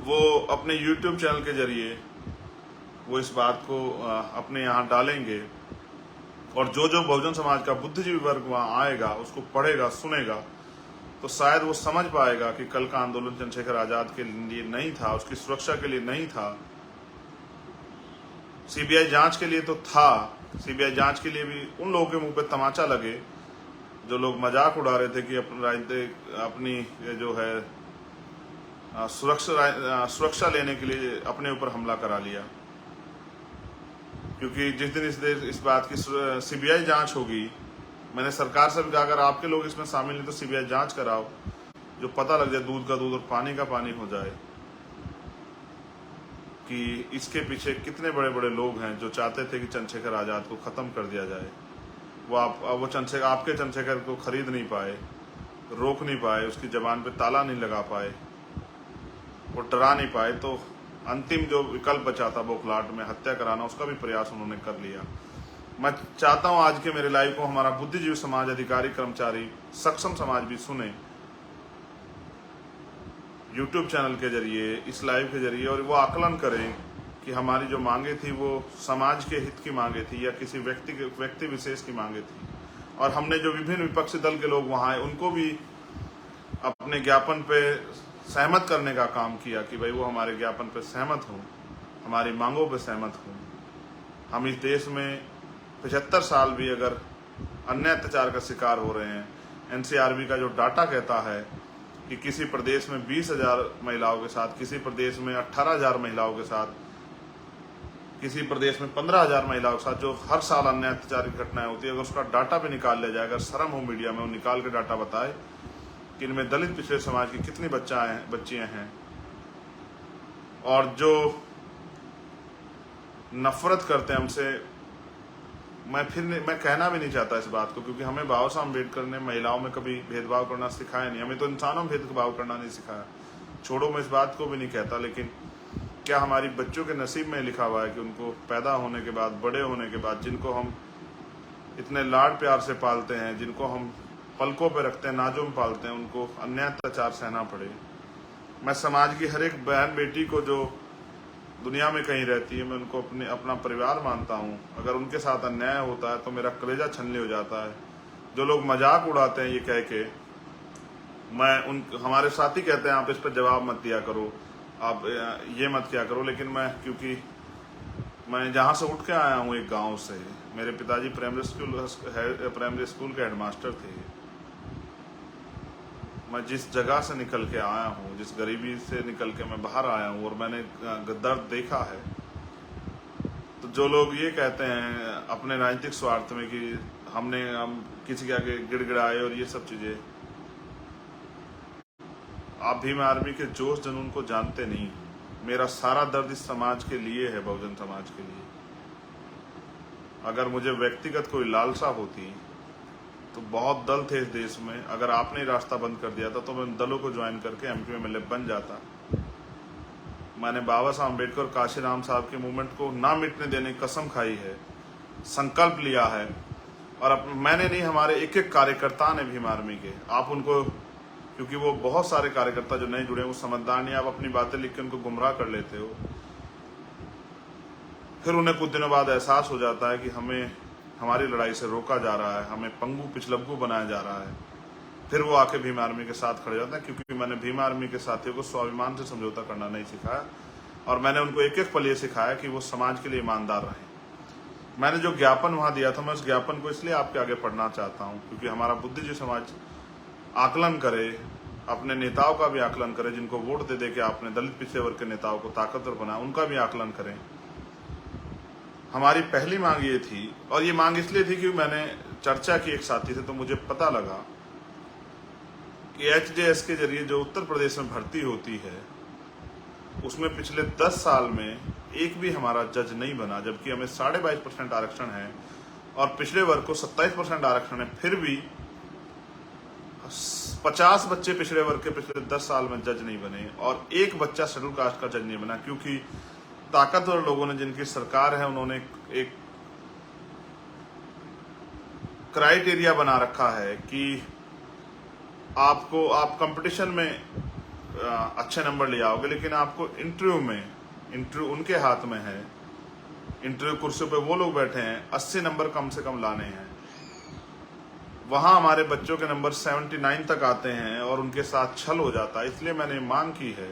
वो अपने यूट्यूब चैनल के जरिए वो इस बात को अपने यहाँ डालेंगे, और जो जो बहुजन समाज का बुद्धिजीवी वर्ग वहाँ आएगा, उसको पढ़ेगा, सुनेगा, तो शायद वो समझ पाएगा कि कल का आंदोलन चंद्रशेखर आजाद के लिए नहीं था, उसकी सुरक्षा के लिए नहीं था, सीबीआई जांच के लिए तो था। सीबीआई जांच के लिए भी उन लोगों के मुंह पे तमाचा लगे जो लोग मजाक उड़ा रहे थे कि अपनी जो है सुरक्षा लेने के लिए अपने ऊपर हमला करा लिया। क्योंकि जिस दिन इस बात की सीबीआई जांच होगी, मैंने सरकार से भी कहा, अगर आपके लोग इसमें शामिल नहीं तो सीबीआई जांच कराओ, जो पता लग जाए, दूध का दूध और पानी का पानी हो जाए, कि इसके पीछे कितने बड़े बड़े लोग हैं जो चाहते थे कि चंद्रशेखर आजाद को खत्म कर दिया जाए। वो आपके चंद्रशेखर को खरीद नहीं पाए, रोक नहीं पाए, उसकी जबान पे ताला नहीं लगा पाए, वो डरा नहीं पाए। तो अंतिम जो विकल्प बचा था बौखलाहट में हत्या कराना, उसका भी प्रयास उन्होंने कर लिया। मैं चाहता हूं आज के मेरे लाइव को हमारा बुद्धिजीवी समाज, अधिकारी, कर्मचारी, सक्षम समाज भी सुने, यूट्यूब चैनल के जरिए, इस लाइव के जरिए, और वो आकलन करें कि हमारी जो मांगे थी वो समाज के हित की मांगे थी या किसी व्यक्ति विशेष की मांगे थी। और हमने जो विभिन्न विपक्षी दल के लोग वहाँ आए, उनको भी अपने ज्ञापन पे सहमत करने का काम किया कि भाई वो हमारे ज्ञापन पे सहमत हों, हमारी मांगों पे सहमत हों। हम इस देश में 75 साल भी अगर अन्य अत्याचार का शिकार हो रहे हैं, एनसीआरबी का जो डाटा कहता है कि किसी प्रदेश में 20,000 महिलाओं के साथ, किसी प्रदेश में 18,000 महिलाओं के साथ, किसी प्रदेश में 15,000 महिलाओं के साथ जो हर साल अन्य अत्याचार की घटनाएं होती है, अगर उसका डाटा भी निकाल लिया जाए, अगर शर्म हो मीडिया में, वो निकाल के डाटा बताए कि इनमें दलित पिछड़े समाज की कितनी बच्चियां हैं, और जो नफरत करते हैं हमसे। मैं कहना भी नहीं चाहता इस बात को, क्योंकि हमें बाबा साहब अम्बेडकर ने महिलाओं में कभी भेदभाव करना सिखाया नहीं, हमें तो इंसानों में भेदभाव करना नहीं सिखाया। छोड़ो, मैं इस बात को भी नहीं कहता, लेकिन क्या हमारी बच्चों के नसीब में लिखा हुआ है कि उनको पैदा होने के बाद, बड़े होने के बाद, जिनको हम इतने लाड प्यार से पालते हैं, जिनको हम पलकों पे रखते हैं, नाजों में पालते हैं, उनको अन्याय अत्याचार सहना पड़े। मैं समाज की हर एक बहन बेटी को जो दुनिया में कहीं रहती है, मैं उनको अपना परिवार मानता हूँ। अगर उनके साथ अन्याय होता है तो मेरा कलेजा छलनी हो जाता है। जो लोग मजाक उड़ाते हैं ये कह के, हमारे साथी कहते हैं आप इस पर जवाब मत दिया करो, आप ये मत किया करो, लेकिन क्योंकि मैं जहाँ से उठ के आया हूँ, एक गांव से, मेरे पिताजी प्राइमरी स्कूल के हेडमास्टर थे। मैं जिस जगह से निकल के आया हूँ, जिस गरीबी से निकल के मैं बाहर आया हूँ, और मैंने दर्द देखा है, तो जो लोग ये कहते हैं अपने राजनीतिक स्वार्थ में कि हम किसी के आगे गिड़गिड़ाए और ये सब चीजें, आप भीम आर्मी के जोश जुनून को जानते नहीं। मेरा सारा दर्द इस समाज के लिए है, बहुजन समाज के लिए। अगर मुझे व्यक्तिगत कोई लालसा होती तो बहुत दल थे इस देश में, अगर आपने रास्ता बंद कर दिया था तो मैं उन दलों को ज्वाइन करके एमपी में MLA बन जाता। मैंने बाबा साहब अम्बेडकर, काशीराम साहब के मूवमेंट को ना मिटने देने की कसम खाई है। संकल्प लिया है। और मैंने नहीं, हमारे एक एक कार्यकर्ता ने भीम आर्मी के, आप उनको, क्योंकि वो बहुत सारे कार्यकर्ता जो नहीं जुड़े वो समझदार नहीं, आप अपनी बातें लिख के उनको गुमराह कर लेते हो, फिर उन्हें कुछ दिनों बाद एहसास हो जाता है कि हमें हमारी लड़ाई से रोका जा रहा है, हमें पंगु पिछलग्गू बनाया जा रहा है, फिर वो आके भीम आर्मी के साथ खड़े जाते हैं। क्योंकि मैंने भीम आर्मी के साथियों को स्वाभिमान से समझौता करना नहीं सिखाया, और मैंने उनको एक एक पल ये सिखाया कि वो समाज के लिए ईमानदार रहें। मैंने जो ज्ञापन वहाँ दिया था, मैं उस ज्ञापन को इसलिए आपके आगे पढ़ना चाहता हूँ क्योंकि हमारा बुद्धिजीवी समाज आकलन करे, अपने नेताओं का भी आकलन करे, जिनको वोट दे दे के आपने दलित पिछड़े वर्ग के नेताओं को ताकतवर बनाया, उनका भी आकलन करें। हमारी पहली मांग ये थी, और ये मांग इसलिए थी कि मैंने चर्चा की एक साथी से, तो मुझे पता लगा कि HJS के जरिए जो उत्तर प्रदेश में भर्ती होती है उसमें पिछले 10 साल में एक भी हमारा जज नहीं बना, जबकि हमें 22.5% आरक्षण है और पिछड़े वर्ग को 27% आरक्षण है, फिर भी 50 बच्चे पिछड़े वर्ग के पिछले 10 साल में जज नहीं बने और एक बच्चा शेड्यूल कास्ट का जज नहीं बना। क्योंकि ताकतवर लोगों ने, जिनकी सरकार है, उन्होंने एक क्राइटेरिया बना रखा है कि आप कंपटीशन में अच्छे नंबर ले आओगे, लेकिन आपको इंटरव्यू उनके हाथ में है। इंटरव्यू कुर्सी पे वो लोग बैठे हैं, 80 नंबर कम से कम लाने हैं। वहां हमारे बच्चों के नंबर 79 तक आते हैं और उनके साथ छल हो जाता है। इसलिए मैंने मांग की है,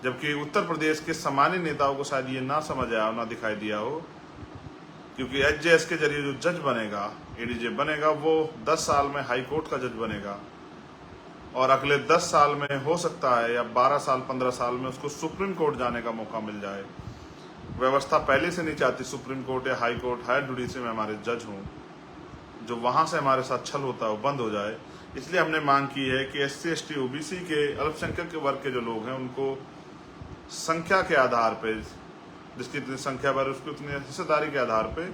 जबकि उत्तर प्रदेश के सामान्य नेताओं को शायद ये ना समझ आया, ना दिखाई दिया हो, क्योंकि HJS के जरिए जो जज बनेगा, ADJ बनेगा, वो 10 साल में हाई कोर्ट का जज बनेगा और अगले 10 साल में हो सकता है या 12 साल 15 साल में उसको सुप्रीम कोर्ट जाने का मौका मिल जाए। व्यवस्था पहले से नहीं चाहती सुप्रीम कोर्ट या हाई कोर्ट, हायर जुडिशरी में हमारे जज हों, जो वहां से हमारे साथ छल होता है वो बंद हो जाए। इसलिए हमने मांग की है कि SC ST OBC के अल्पसंख्यक के वर्ग के जो लोग हैं उनको संख्या के आधार पे, जिसकी इतनी संख्या पर उसकी उतनी हिस्सेदारी के आधार पे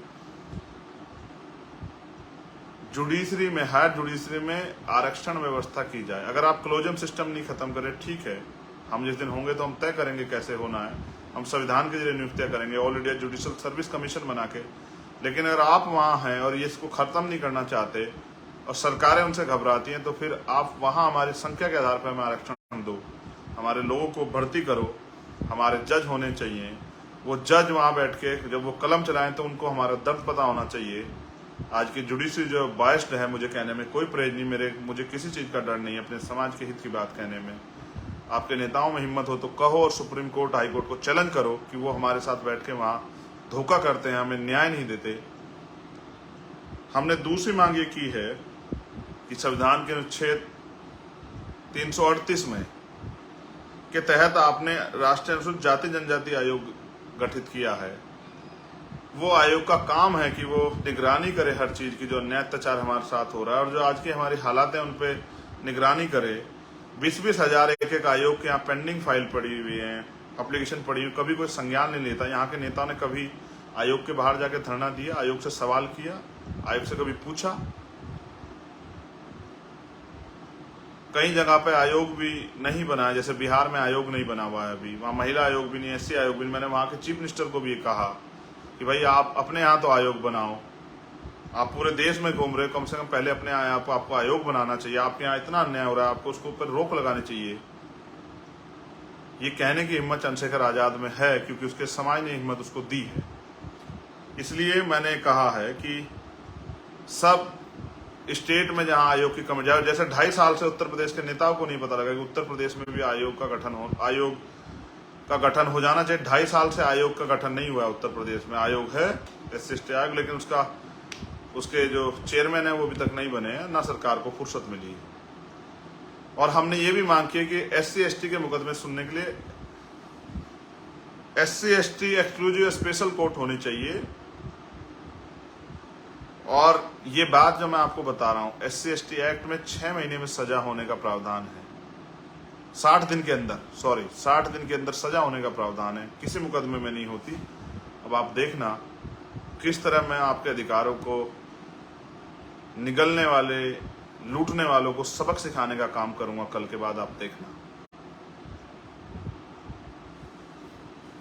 जुडिशरी में, हायर जुडिशरी में आरक्षण व्यवस्था की जाए। अगर आप क्लोजम सिस्टम नहीं खत्म करें, ठीक है, हम जिस दिन होंगे तो हम तय करेंगे कैसे होना है, हम संविधान के जरिए नियुक्तियां करेंगे, all India judicial service commission बना के। लेकिन अगर आप वहाँ हैं और ये इसको खत्म नहीं करना चाहते और सरकारें उनसे घबराती हैं, तो फिर आप वहाँ हमारी संख्या के आधार पर हमें आरक्षण दो, हमारे लोगों को भर्ती करो, हमारे जज होने चाहिए। वो जज वहाँ बैठ के जब वो कलम चलाएं तो उनको हमारा दर्द पता होना चाहिए। आज की जुडिशरी जो बायस्ड है, मुझे कहने में कोई परहेज नहीं, मुझे किसी चीज़ का डर नहीं है अपने समाज के हित की बात कहने में। आपके नेताओं में हिम्मत हो तो कहो और सुप्रीम कोर्ट, हाई कोर्ट को चैलेंज करो कि वो हमारे साथ बैठ के वहाँ धोखा करते हैं, हमें न्याय नहीं देते। हमने दूसरी मांग ये की है कि संविधान के अनुच्छेद 338 में के तहत आपने राष्ट्रीय अनुसूचित जाति जनजाति आयोग गठित किया है। वो आयोग का काम है कि वो निगरानी करे हर चीज की, जो अन्याय अत्याचार हमारे साथ हो रहा है और जो आज की हमारी हालात है उन पे निगरानी करे। 20-20 हजार एक आयोग के यहाँ पेंडिंग फाइल पड़ी हुई है, एप्लीकेशन पड़ी हुई, कभी कोई संज्ञान नहीं लेता। यहाँ के नेताओं ने कभी आयोग के बाहर जाके धरना दिया, आयोग से सवाल किया, आयोग से कभी पूछा? कई जगह पे आयोग भी नहीं बना है, जैसे बिहार में आयोग नहीं बना हुआ है अभी, वहाँ महिला आयोग भी नहीं, SC आयोग भी नहीं। मैंने वहाँ के चीफ मिनिस्टर को भी ये कहा कि भाई आप अपने यहाँ तो आयोग बनाओ, आप पूरे देश में घूम रहे हो, कम से कम पहले अपने यहाँ आपको आयोग बनाना चाहिए। आपके यहाँ इतना अन्याय हो रहा है, आपको उसके ऊपर रोक लगानी चाहिए। ये कहने की हिम्मत चंद्रशेखर आजाद में है क्योंकि उसके समाज ने हिम्मत उसको दी है। इसलिए मैंने कहा है कि सब स्टेट में जहां आयोग की कमी जाए, जैसे 2.5 साल से उत्तर प्रदेश के नेताओं को नहीं पता लगा कि उत्तर प्रदेश में भी आयोग का गठन हो जाना चाहिए। 2.5 साल से आयोग का गठन नहीं हुआ उत्तर प्रदेश में। आयोग है SC ST आयोग, लेकिन उसके जो चेयरमैन है वो अभी तक नहीं बने हैं, ना सरकार को फुर्सत मिली। और हमने ये भी मांग की कि SC ST के मुकदमे सुनने के लिए SC ST exclusive special court होनी चाहिए। और ये बात जो मैं आपको बता रहा हूं, SC ST एक्ट में 6 महीने में सजा होने का प्रावधान है, 60 दिन के अंदर सजा होने का प्रावधान है, किसी मुकदमे में नहीं होती। अब आप देखना किस तरह मैं आपके अधिकारों को निगलने वाले, लूटने वालों को सबक सिखाने का काम करूंगा कल के बाद, आप देखना।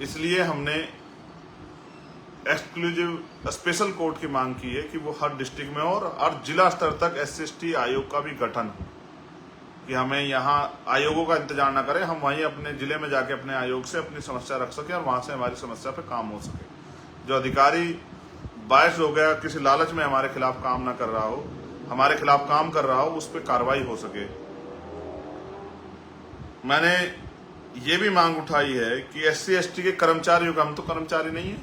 इसलिए हमने एक्सक्लूसिव स्पेशल कोर्ट की मांग की है कि वो हर डिस्ट्रिक्ट में हो और हर जिला स्तर तक SC/ST आयोग का भी गठन हो, कि हमें यहाँ आयोगों का इंतजार ना करें, हम वहीं अपने जिले में जाके अपने आयोग से अपनी समस्या रख सकें और वहां से हमारी समस्या पे काम हो सके। जो अधिकारी बायस हो गया, किसी लालच में हमारे खिलाफ काम ना कर रहा हो, हमारे खिलाफ काम कर रहा हो, उस पर कार्रवाई हो सके। मैंने ये भी मांग उठाई है कि SC/ST के कर्मचारियों का, हम तो कर्मचारी नहीं है,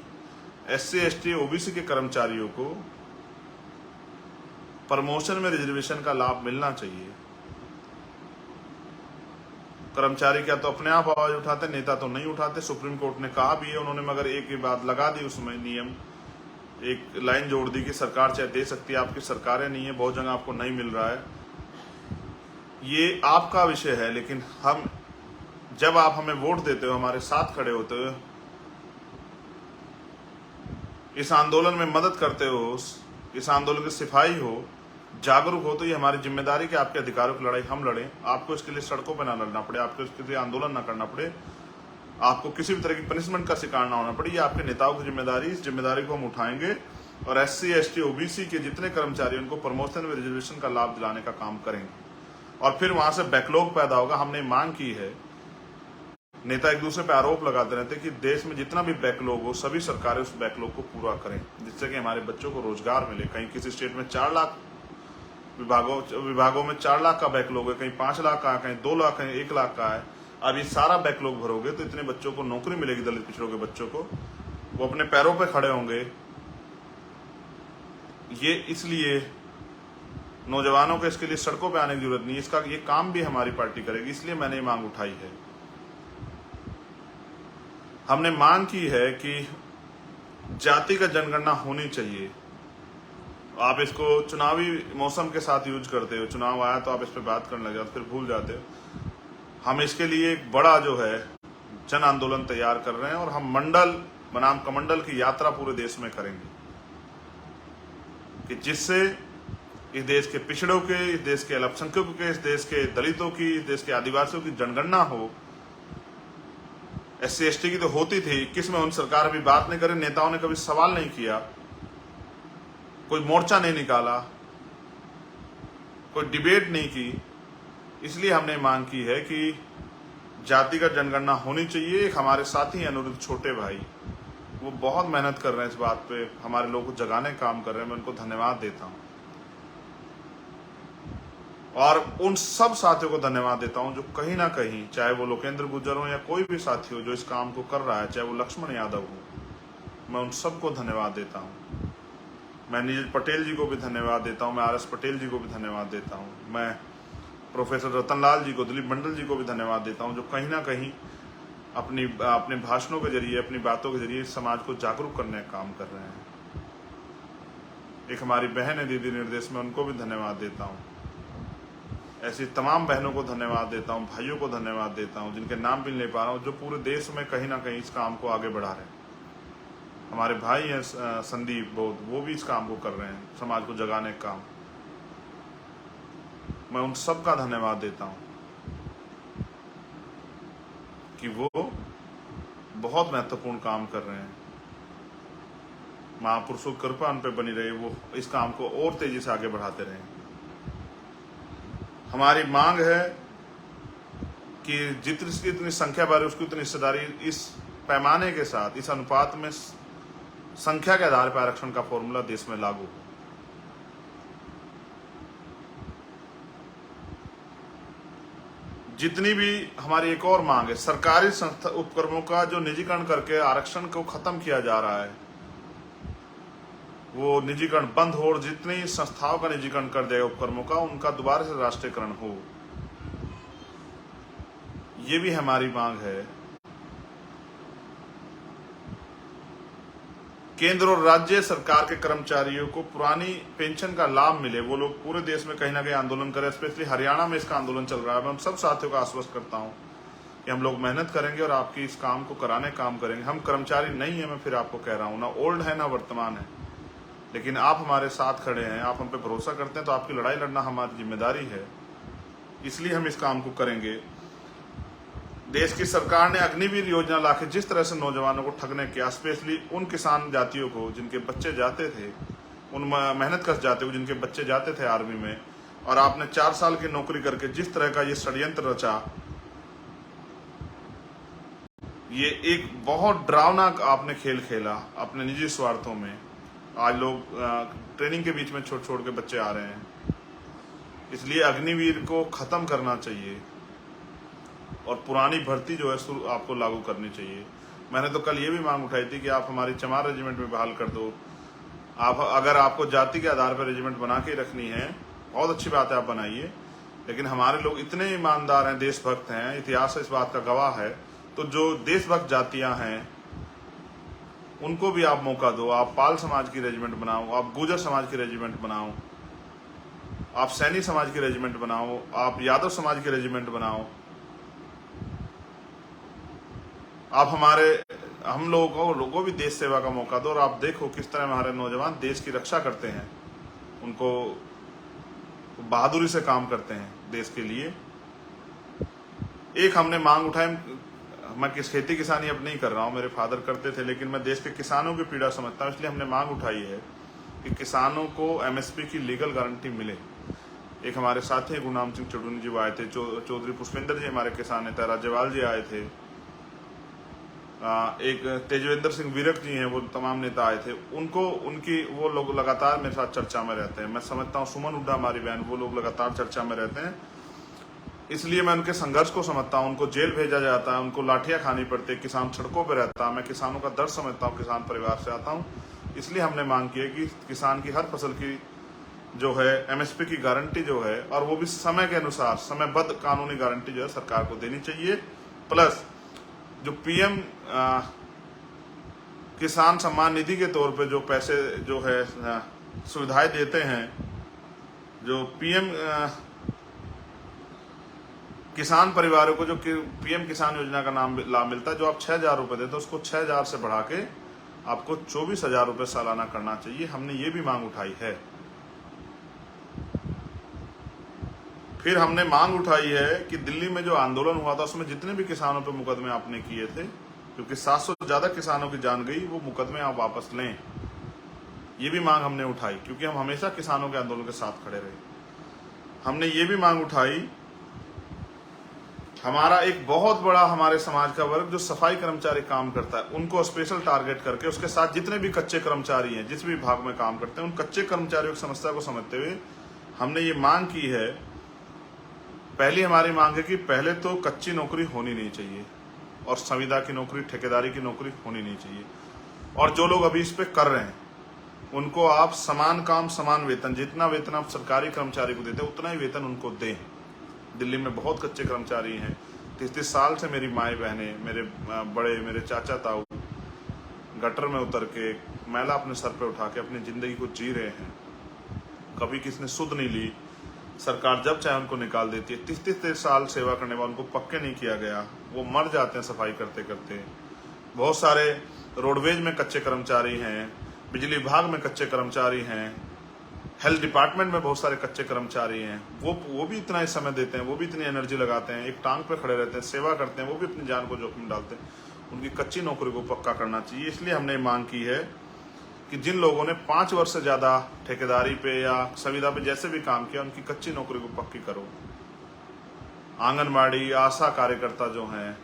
SC/ST OBC के कर्मचारियों को प्रमोशन में रिजर्वेशन का लाभ मिलना चाहिए। कर्मचारी क्या तो अपने आप आवाज उठाते, नेता तो नहीं उठाते। सुप्रीम कोर्ट ने कहा भी है उन्होंने, मगर एक ही बात लगा दी उसमें, नियम एक लाइन जोड़ दी कि सरकार चाहे दे सकती है, आपकी सरकारें नहीं है, बहुत जगह आपको नहीं मिल रहा है, ये आपका विषय है। लेकिन हम, जब आप हमें वोट देते हो, हमारे साथ खड़े होते हो, इस आंदोलन में मदद करते हो, इस आंदोलन के सिपाही हो, जागरूक हो, तो ये हमारी जिम्मेदारी कि आपके अधिकारों की लड़ाई हम लड़ें। आपको इसके लिए सड़कों पर ना लड़ना पड़े, आपको इसके लिए आंदोलन ना करना पड़े, आपको किसी भी तरह की पनिशमेंट का शिकार ना होना पड़े। ये आपके नेताओं की जिम्मेदारी, इस जिम्मेदारी को हम उठाएंगे और SC/ST OBC के जितने कर्मचारी उनको प्रमोशन में रिजर्वेशन का लाभ दिलाने का काम करेंगे। और फिर वहां से बैकलॉग पैदा होगा। हमने मांग की है, नेता एक दूसरे पे आरोप लगाते रहते कि देश में जितना भी बैकलॉग हो, सभी सरकारें उस बैकलॉग को पूरा करें, जिससे कि हमारे बच्चों को रोजगार मिले। कहीं किसी स्टेट में 4 लाख विभागों में 4 लाख का बैकलॉग है, कहीं 5 लाख का, कहीं 2 लाख, कहीं 1 लाख का है। अब ये सारा बैकलॉग भरोगे तो इतने बच्चों को नौकरी मिलेगी, दलित पिछड़ों के बच्चों को, वो अपने पैरों पे खड़े होंगे। ये इसलिए नौजवानों को इसके लिए सड़कों पे आने की जरूरत नहीं, इसका ये काम भी हमारी पार्टी करेगी। इसलिए मैंने ये मांग उठाई है। हमने मांग की है कि जातिगत जनगणना होनी चाहिए। आप इसको चुनावी मौसम के साथ यूज करते हो, चुनाव आया तो आप इस पे बात करने लग जाते, फिर भूल जाते हो। हम इसके लिए एक बड़ा जो है जन आंदोलन तैयार कर रहे हैं और हम मंडल बनाम कमंडल की यात्रा पूरे देश में करेंगे, कि जिससे इस देश के पिछड़ों के, इस देश के अल्पसंख्यकों के, इस देश के दलितों की, इस देश के आदिवासियों की जनगणना हो। SC/ST की तो होती थी, 21 में उन सरकार अभी बात नहीं करे, नेताओं ने कभी सवाल नहीं किया, कोई मोर्चा नहीं निकाला, कोई डिबेट नहीं की। इसलिए हमने मांग की है कि जातिगत जनगणना होनी चाहिए। एक हमारे साथी अनिरुद्ध छोटे भाई, वो बहुत मेहनत कर रहे हैं इस बात पे, हमारे लोगों को जगाने का काम कर रहे हैं, मैं उनको धन्यवाद देता हूं। और उन सब साथियों को धन्यवाद देता हूं जो कहीं ना कहीं, चाहे वो लोकेंद्र गुर्जर हो या कोई भी साथी हो जो इस काम को कर रहा है, चाहे वो लक्ष्मण यादव हो, मैं उन सबको धन्यवाद देता हूं। मैं नीरज पटेल जी को भी धन्यवाद देता हूं, मैं RS पटेल जी को भी धन्यवाद देता हूं, मैं प्रोफेसर रतनलाल जी को, दिलीप मंडल जी को भी धन्यवाद देता हूं, जो कहीं ना कहीं अपने भाषणों के जरिए, अपनी बातों के जरिए समाज को जागरूक करने का काम कर रहे हैं। एक हमारी बहन है दीदी निर्देश में, उनको भी धन्यवाद देता हूँ। ऐसी तमाम बहनों को धन्यवाद देता हूँ, भाइयों को धन्यवाद देता हूँ, जिनके नाम भी नहीं ले पा रहा हूँ, जो पूरे देश में कहीं ना कहीं इस काम को आगे बढ़ा रहे हैं। हमारे भाई हैं संदीप बौद्ध, वो भी इस काम को कर रहे हैं, समाज को जगाने का काम। मैं उन सब का धन्यवाद देता हूँ कि वो बहुत महत्वपूर्ण काम कर रहे हैं। महापुरुषों की कृपा उन पे बनी रहे, वो इस काम को और तेजी से आगे बढ़ाते रहें। हमारी मांग है कि जितनी संख्या बढ़े उसकी उतनी हिस्सेदारी, इस पैमाने के साथ, इस अनुपात में संख्या के आधार पर आरक्षण का फॉर्मूला देश में लागू हो। जितनी भी हमारी एक और मांग है, सरकारी संस्था उपक्रमों का जो निजीकरण करके आरक्षण को खत्म किया जा रहा है, वो निजीकरण बंद हो और जितनी संस्थाओं का निजीकरण कर देगा उपक्रमों का, उनका दोबारा से राष्ट्रीयकरण हो। ये भी हमारी मांग है। केंद्र और राज्य सरकार के कर्मचारियों को पुरानी पेंशन का लाभ मिले, वो लोग पूरे देश में कहीं ना कहीं आंदोलन करें। स्पेशली हरियाणा में इसका आंदोलन चल रहा है। मैं उन सब साथियों को आश्वस्त करता हूं कि हम लोग मेहनत करेंगे और आपकी इस काम को कराने काम करेंगे। हम कर्मचारी नहीं है, मैं फिर आपको कह रहा हूं, ना ओल्ड है ना वर्तमान है, लेकिन आप हमारे साथ खड़े हैं, आप हम पे भरोसा करते हैं, तो आपकी लड़ाई लड़ना हमारी जिम्मेदारी है। इसलिए हम इस काम को करेंगे। देश की सरकार ने अग्निवीर योजना लाके जिस तरह से नौजवानों को ठगने किया, स्पेशली उन किसान जातियों को जिनके बच्चे जाते थे, उन मेहनत कश जाते को जिनके बच्चे जाते थे आर्मी में, और आपने 4 साल की नौकरी करके जिस तरह का ये षड्यंत्र रचा, ये एक बहुत डरावना आपने खेल खेला अपने निजी स्वार्थों में। आज लोग ट्रेनिंग के बीच में छोड़ छोड़ के बच्चे आ रहे हैं। इसलिए अग्निवीर को खत्म करना चाहिए और पुरानी भर्ती जो है आपको लागू करनी चाहिए। मैंने तो कल ये भी मांग उठाई थी कि आप हमारी चमार रेजिमेंट में बहाल कर दो। आप अगर आपको जाति के आधार पर रेजिमेंट बना के रखनी है, बहुत अच्छी बात है, आप बनाइए, लेकिन हमारे लोग इतने ईमानदार हैं, देशभक्त हैं, इतिहास इस बात का गवाह है। तो जो देशभक्त जातियां हैं उनको भी आप मौका दो। आप पाल समाज की रेजिमेंट बनाओ, आप गुर्जर समाज की रेजिमेंट बनाओ, आप सैनी समाज की रेजिमेंट बनाओ, आप यादव समाज की रेजिमेंट बनाओ। आप हम लोगों को भी देश सेवा का मौका दो और आप देखो किस तरह हमारे नौजवान देश की रक्षा करते हैं, उनको बहादुरी से काम करते हैं देश के लिए। एक हमने मांग उठाई, मैं खेती किसानी अब नहीं कर रहा हूं, मेरे फादर करते थे, लेकिन मैं देश के किसानों की पीड़ा समझता हूं, इसलिए हमने मांग उठाई है कि किसानों को एमएसपी की लीगल गारंटी मिले। एक हमारे साथी गुरनाम सिंह चौधरी जी आए थे, चौधरी पुष्पेंद्र जी हमारे किसान नेता, राज्यपाल जी आए थे, एक तेजवेंद्र सिंह विरक जी हैं, वो तमाम नेता आए थे। वो लोग लगातार मेरे साथ चर्चा में रहते हैं। मैं समझता हूँ सुमन हुड्डा हमारी बहन, वो लोग लगातार चर्चा में रहते हैं। इसलिए मैं उनके संघर्ष को समझता हूँ। उनको जेल भेजा जाता है, उनको लाठियां खानी पड़ती है, किसान सड़कों पर रहता है। मैं किसानों का दर्द समझता हूँ, किसान परिवार से आता हूँ। इसलिए हमने मांग की है कि किसान की हर फसल की जो है एमएसपी की गारंटी जो है, और वो भी समय के अनुसार समयबद्ध कानूनी गारंटी जो है सरकार को देनी चाहिए। प्लस जो पीएम किसान सम्मान निधि के तौर पे जो पैसे जो है सुविधाएं देते हैं, जो पीएम किसान परिवारों को जो पीएम किसान योजना का नाम लाभ मिलता है, जो आप 6,000 रुपए देते हैं, उसको 6,000 से बढ़ा के आपको 24,000 रुपए सालाना करना चाहिए। हमने ये भी मांग उठाई है। फिर हमने मांग उठाई है कि दिल्ली में जो आंदोलन हुआ था उसमें जितने भी किसानों पे मुकदमे आपने किए थे, क्योंकि 700 से ज्यादा किसानों की जान गई, वो मुकदमे आप वापस लें। ये भी मांग हमने उठाई, क्योंकि हम हमेशा किसानों के आंदोलन के साथ खड़े रहे। हमने ये भी मांग उठाई, हमारा एक बहुत बड़ा हमारे समाज का वर्ग जो सफाई कर्मचारी काम करता है, उनको स्पेशल टारगेट करके उसके साथ जितने भी कच्चे कर्मचारी हैं, जिस भी विभाग में काम करते हैं, उन कच्चे कर्मचारियों की समस्या को समझते हुए हमने ये मांग की है। पहली हमारी मांग है कि पहले तो कच्ची नौकरी होनी नहीं चाहिए और संविदा की नौकरी, ठेकेदारी की नौकरी होनी नहीं चाहिए। और जो लोग अभी इस पे कर रहे हैं उनको आप समान काम समान वेतन, जितना वेतन आप सरकारी कर्मचारी को देते हैं उतना ही वेतन उनको दें। दिल्ली में बहुत कच्चे कर्मचारी हैं। 30-30 साल से मेरी माएँ बहनें, मेरे चाचा ताऊ गटर में उतर के मैला अपने सर पे उठा के अपनी जिंदगी को जी रहे हैं। कभी किसने सुध नहीं ली, सरकार जब चाहे उनको निकाल देती है। 30-30 साल सेवा करने वालों को पक्के नहीं किया गया, वो मर जाते हैं सफाई करते करते। बहुत सारे रोडवेज में कच्चे कर्मचारी हैं, बिजली विभाग में कच्चे कर्मचारी हैं, हेल्थ डिपार्टमेंट में बहुत सारे कच्चे कर्मचारी हैं। वो भी इतना ही समय देते हैं, वो भी इतनी एनर्जी लगाते हैं, एक टांग पे खड़े रहते हैं, सेवा करते हैं, वो भी अपनी जान को जोखिम डालते हैं। उनकी कच्ची नौकरी को पक्का करना चाहिए। इसलिए हमने मांग की है कि जिन लोगों ने 5 वर्ष से ज्यादा ठेकेदारी पे या संविदा पे जैसे भी काम किया, उनकी कच्ची नौकरी को पक्की करो। आंगनबाड़ी, आशा कार्यकर्ता जो हैं,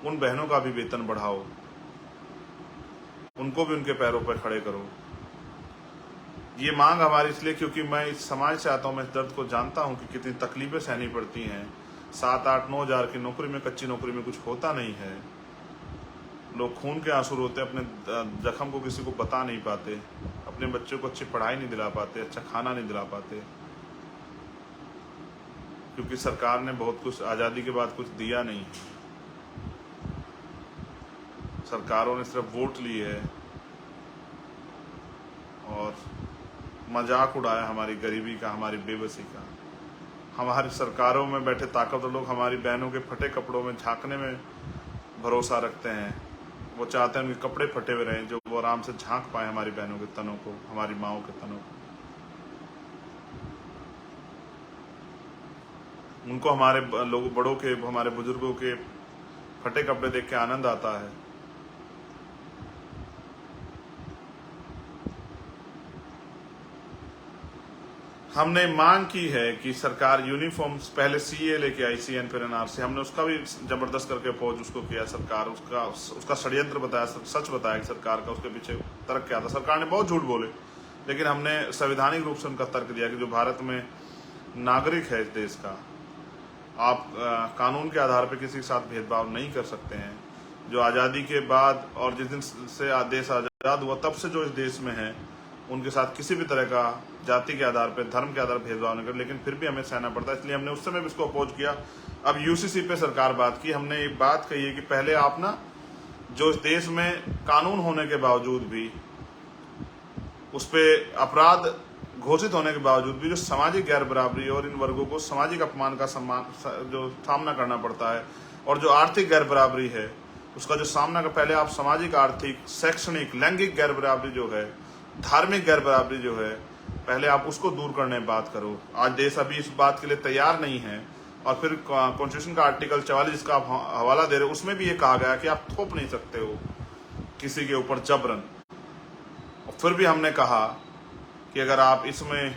उन बहनों का भी वेतन बढ़ाओ, उनको भी उनके पैरों पर खड़े करो। ये मांग हमारी इसलिए क्योंकि मैं इस समाज से आता हूँ, मैं इस दर्द को जानता हूँ कि कितनी तकलीफें सहनी पड़ती हैं। 7-8-9 हज़ार की नौकरी में, कच्ची नौकरी में कुछ होता नहीं है। लोग खून के आंसू रोते, अपने जख्म को किसी को बता नहीं पाते, अपने बच्चों को अच्छी पढ़ाई नहीं दिला पाते, अच्छा खाना नहीं दिला पाते, क्योंकि सरकार ने बहुत कुछ आज़ादी के बाद कुछ दिया नहीं है। सरकारों ने सिर्फ वोट लिए है और मजाक उड़ाया हमारी गरीबी का, हमारी बेबसी का। हमारी सरकारों में बैठे ताकतवर लोग हमारी बहनों के फटे कपड़ों में झांकने में भरोसा रखते हैं। वो चाहते हैं उनके कपड़े फटे हुए रहें, जो वो आराम से झांक पाए हमारी बहनों के तनों को, हमारी माओं के तनों को। उनको हमारे लोग बड़ों के, हमारे बुजुर्गों के फटे कपड़े देख के आनंद आता है। हमने मांग की है कि सरकार यूनिफॉर्म्स, पहले सीए लेके आई, सीएन फिर एनआरसी, हमने उसका भी जबरदस्त करके अपोज उसको किया। सरकार उसका षड्यंत्र बताया, सच बताया कि सरकार का उसके पीछे तर्क क्या था। सरकार ने बहुत झूठ बोले, लेकिन हमने संवैधानिक रूप से उनका तर्क दिया कि जो भारत में नागरिक है इस देश का, आप कानून के आधार पर किसी के साथ भेदभाव नहीं कर सकते हैं। जो आज़ादी के बाद और जिस दिन से देश आज़ाद हुआ तब से जो इस देश में है, उनके साथ किसी भी तरह का जाति के आधार पर, धर्म के आधार पर भेदभाव नहीं कर, लेकिन फिर भी हमें सहना पड़ता है। इसलिए हमने उस समय भी इसको अपोज किया। अब यूसीसी पे सरकार बात की, हमने एक बात कही है कि पहले आप ना, जो इस देश में कानून होने के बावजूद भी, उस पर अपराध घोषित होने के बावजूद भी जो सामाजिक गैर बराबरी और इन वर्गों को सामाजिक अपमान का जो सामना करना पड़ता है, और जो आर्थिक गैर बराबरी है उसका जो सामना कर, पहले आप सामाजिक, आर्थिक, शैक्षणिक, लैंगिक गैर बराबरी जो है, धार्मिक गैर बराबरी जो है, पहले आप उसको दूर करने बात करो। आज देश अभी इस बात के लिए तैयार नहीं है। और फिर कॉन्स्टिट्यूशन का आर्टिकल 44 जिसका आप हवाला दे रहे हो, उसमें भी ये कहा गया कि आप थोप नहीं सकते हो किसी के ऊपर जबरन। और फिर भी हमने कहा कि अगर आप इसमें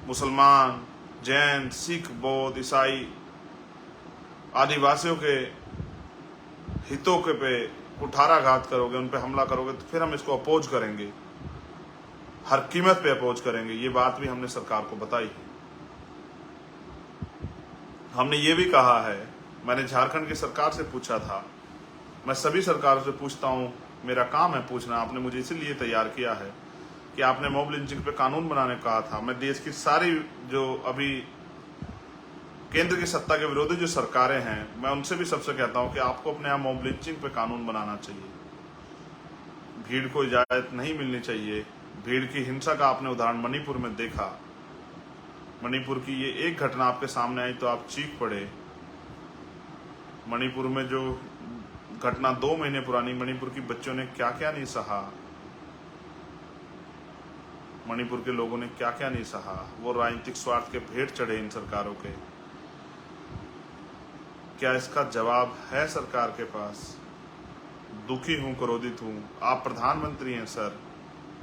मुसलमान, जैन, सिख, बौद्ध, ईसाई, आदिवासियों के हितों के पे कुठाराघात करोगे, उन पे हमला करोगे, तो फिर हम इसको अपोज करेंगे, हर कीमत पे अपोज करेंगे। ये बात भी हमने सरकार को बताई है। हमने ये भी कहा है, मैंने झारखंड की सरकार से पूछा था, मैं सभी सरकारों से पूछता हूँ, मेरा काम है पूछना, आपने मुझे इसीलिए तैयार किया है कि आपने मॉब लिंचिंग पे कानून बनाने को कहा था। मैं देश की सारी जो अभी केंद्र की सत्ता के विरोधी जो सरकारें हैं, मैं उनसे भी सबसे कहता हूं कि आपको अपने यहाँ मॉब लिंचिंग पे कानून बनाना चाहिए। भीड़ को इजाजत नहीं मिलनी चाहिए। भीड़ की हिंसा का आपने उदाहरण मणिपुर में देखा। मणिपुर की ये एक घटना आपके सामने आई तो आप चीख पड़े। मणिपुर में जो घटना 2 महीने पुरानी, मणिपुर की बच्चों ने क्या क्या नहीं सहा, मणिपुर के लोगों ने क्या क्या नहीं सहा। वो राजनीतिक स्वार्थ के भेंट चढ़े इन सरकारों के। क्या इसका जवाब है सरकार के पास? दुखी हूं, क्रोधित हूं। आप प्रधानमंत्री हैं सर,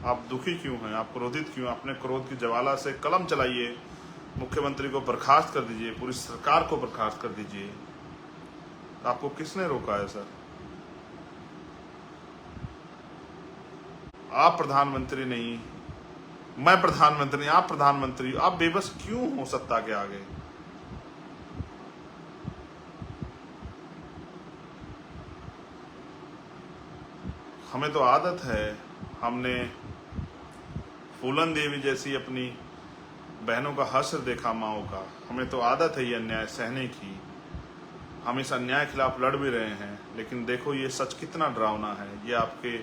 आप दुखी क्यों हैं? आप क्रोधित क्यों? अपने क्रोध की ज्वाला से कलम चलाइए, मुख्यमंत्री को बर्खास्त कर दीजिए, पूरी सरकार को बर्खास्त कर दीजिए। आपको किसने रोका है सर? आप प्रधानमंत्री नहीं, मैं प्रधानमंत्री, आप प्रधानमंत्री, आप बेबस क्यों हो सत्ता के आगे? हमें तो आदत है, हमने फूलन देवी जैसी अपनी बहनों का हश्र देखा माओ का। हमें तो आदत है ये अन्याय सहने की। हम इस अन्याय के खिलाफ लड़ भी रहे हैं, लेकिन देखो ये सच कितना डरावना है। ये आपके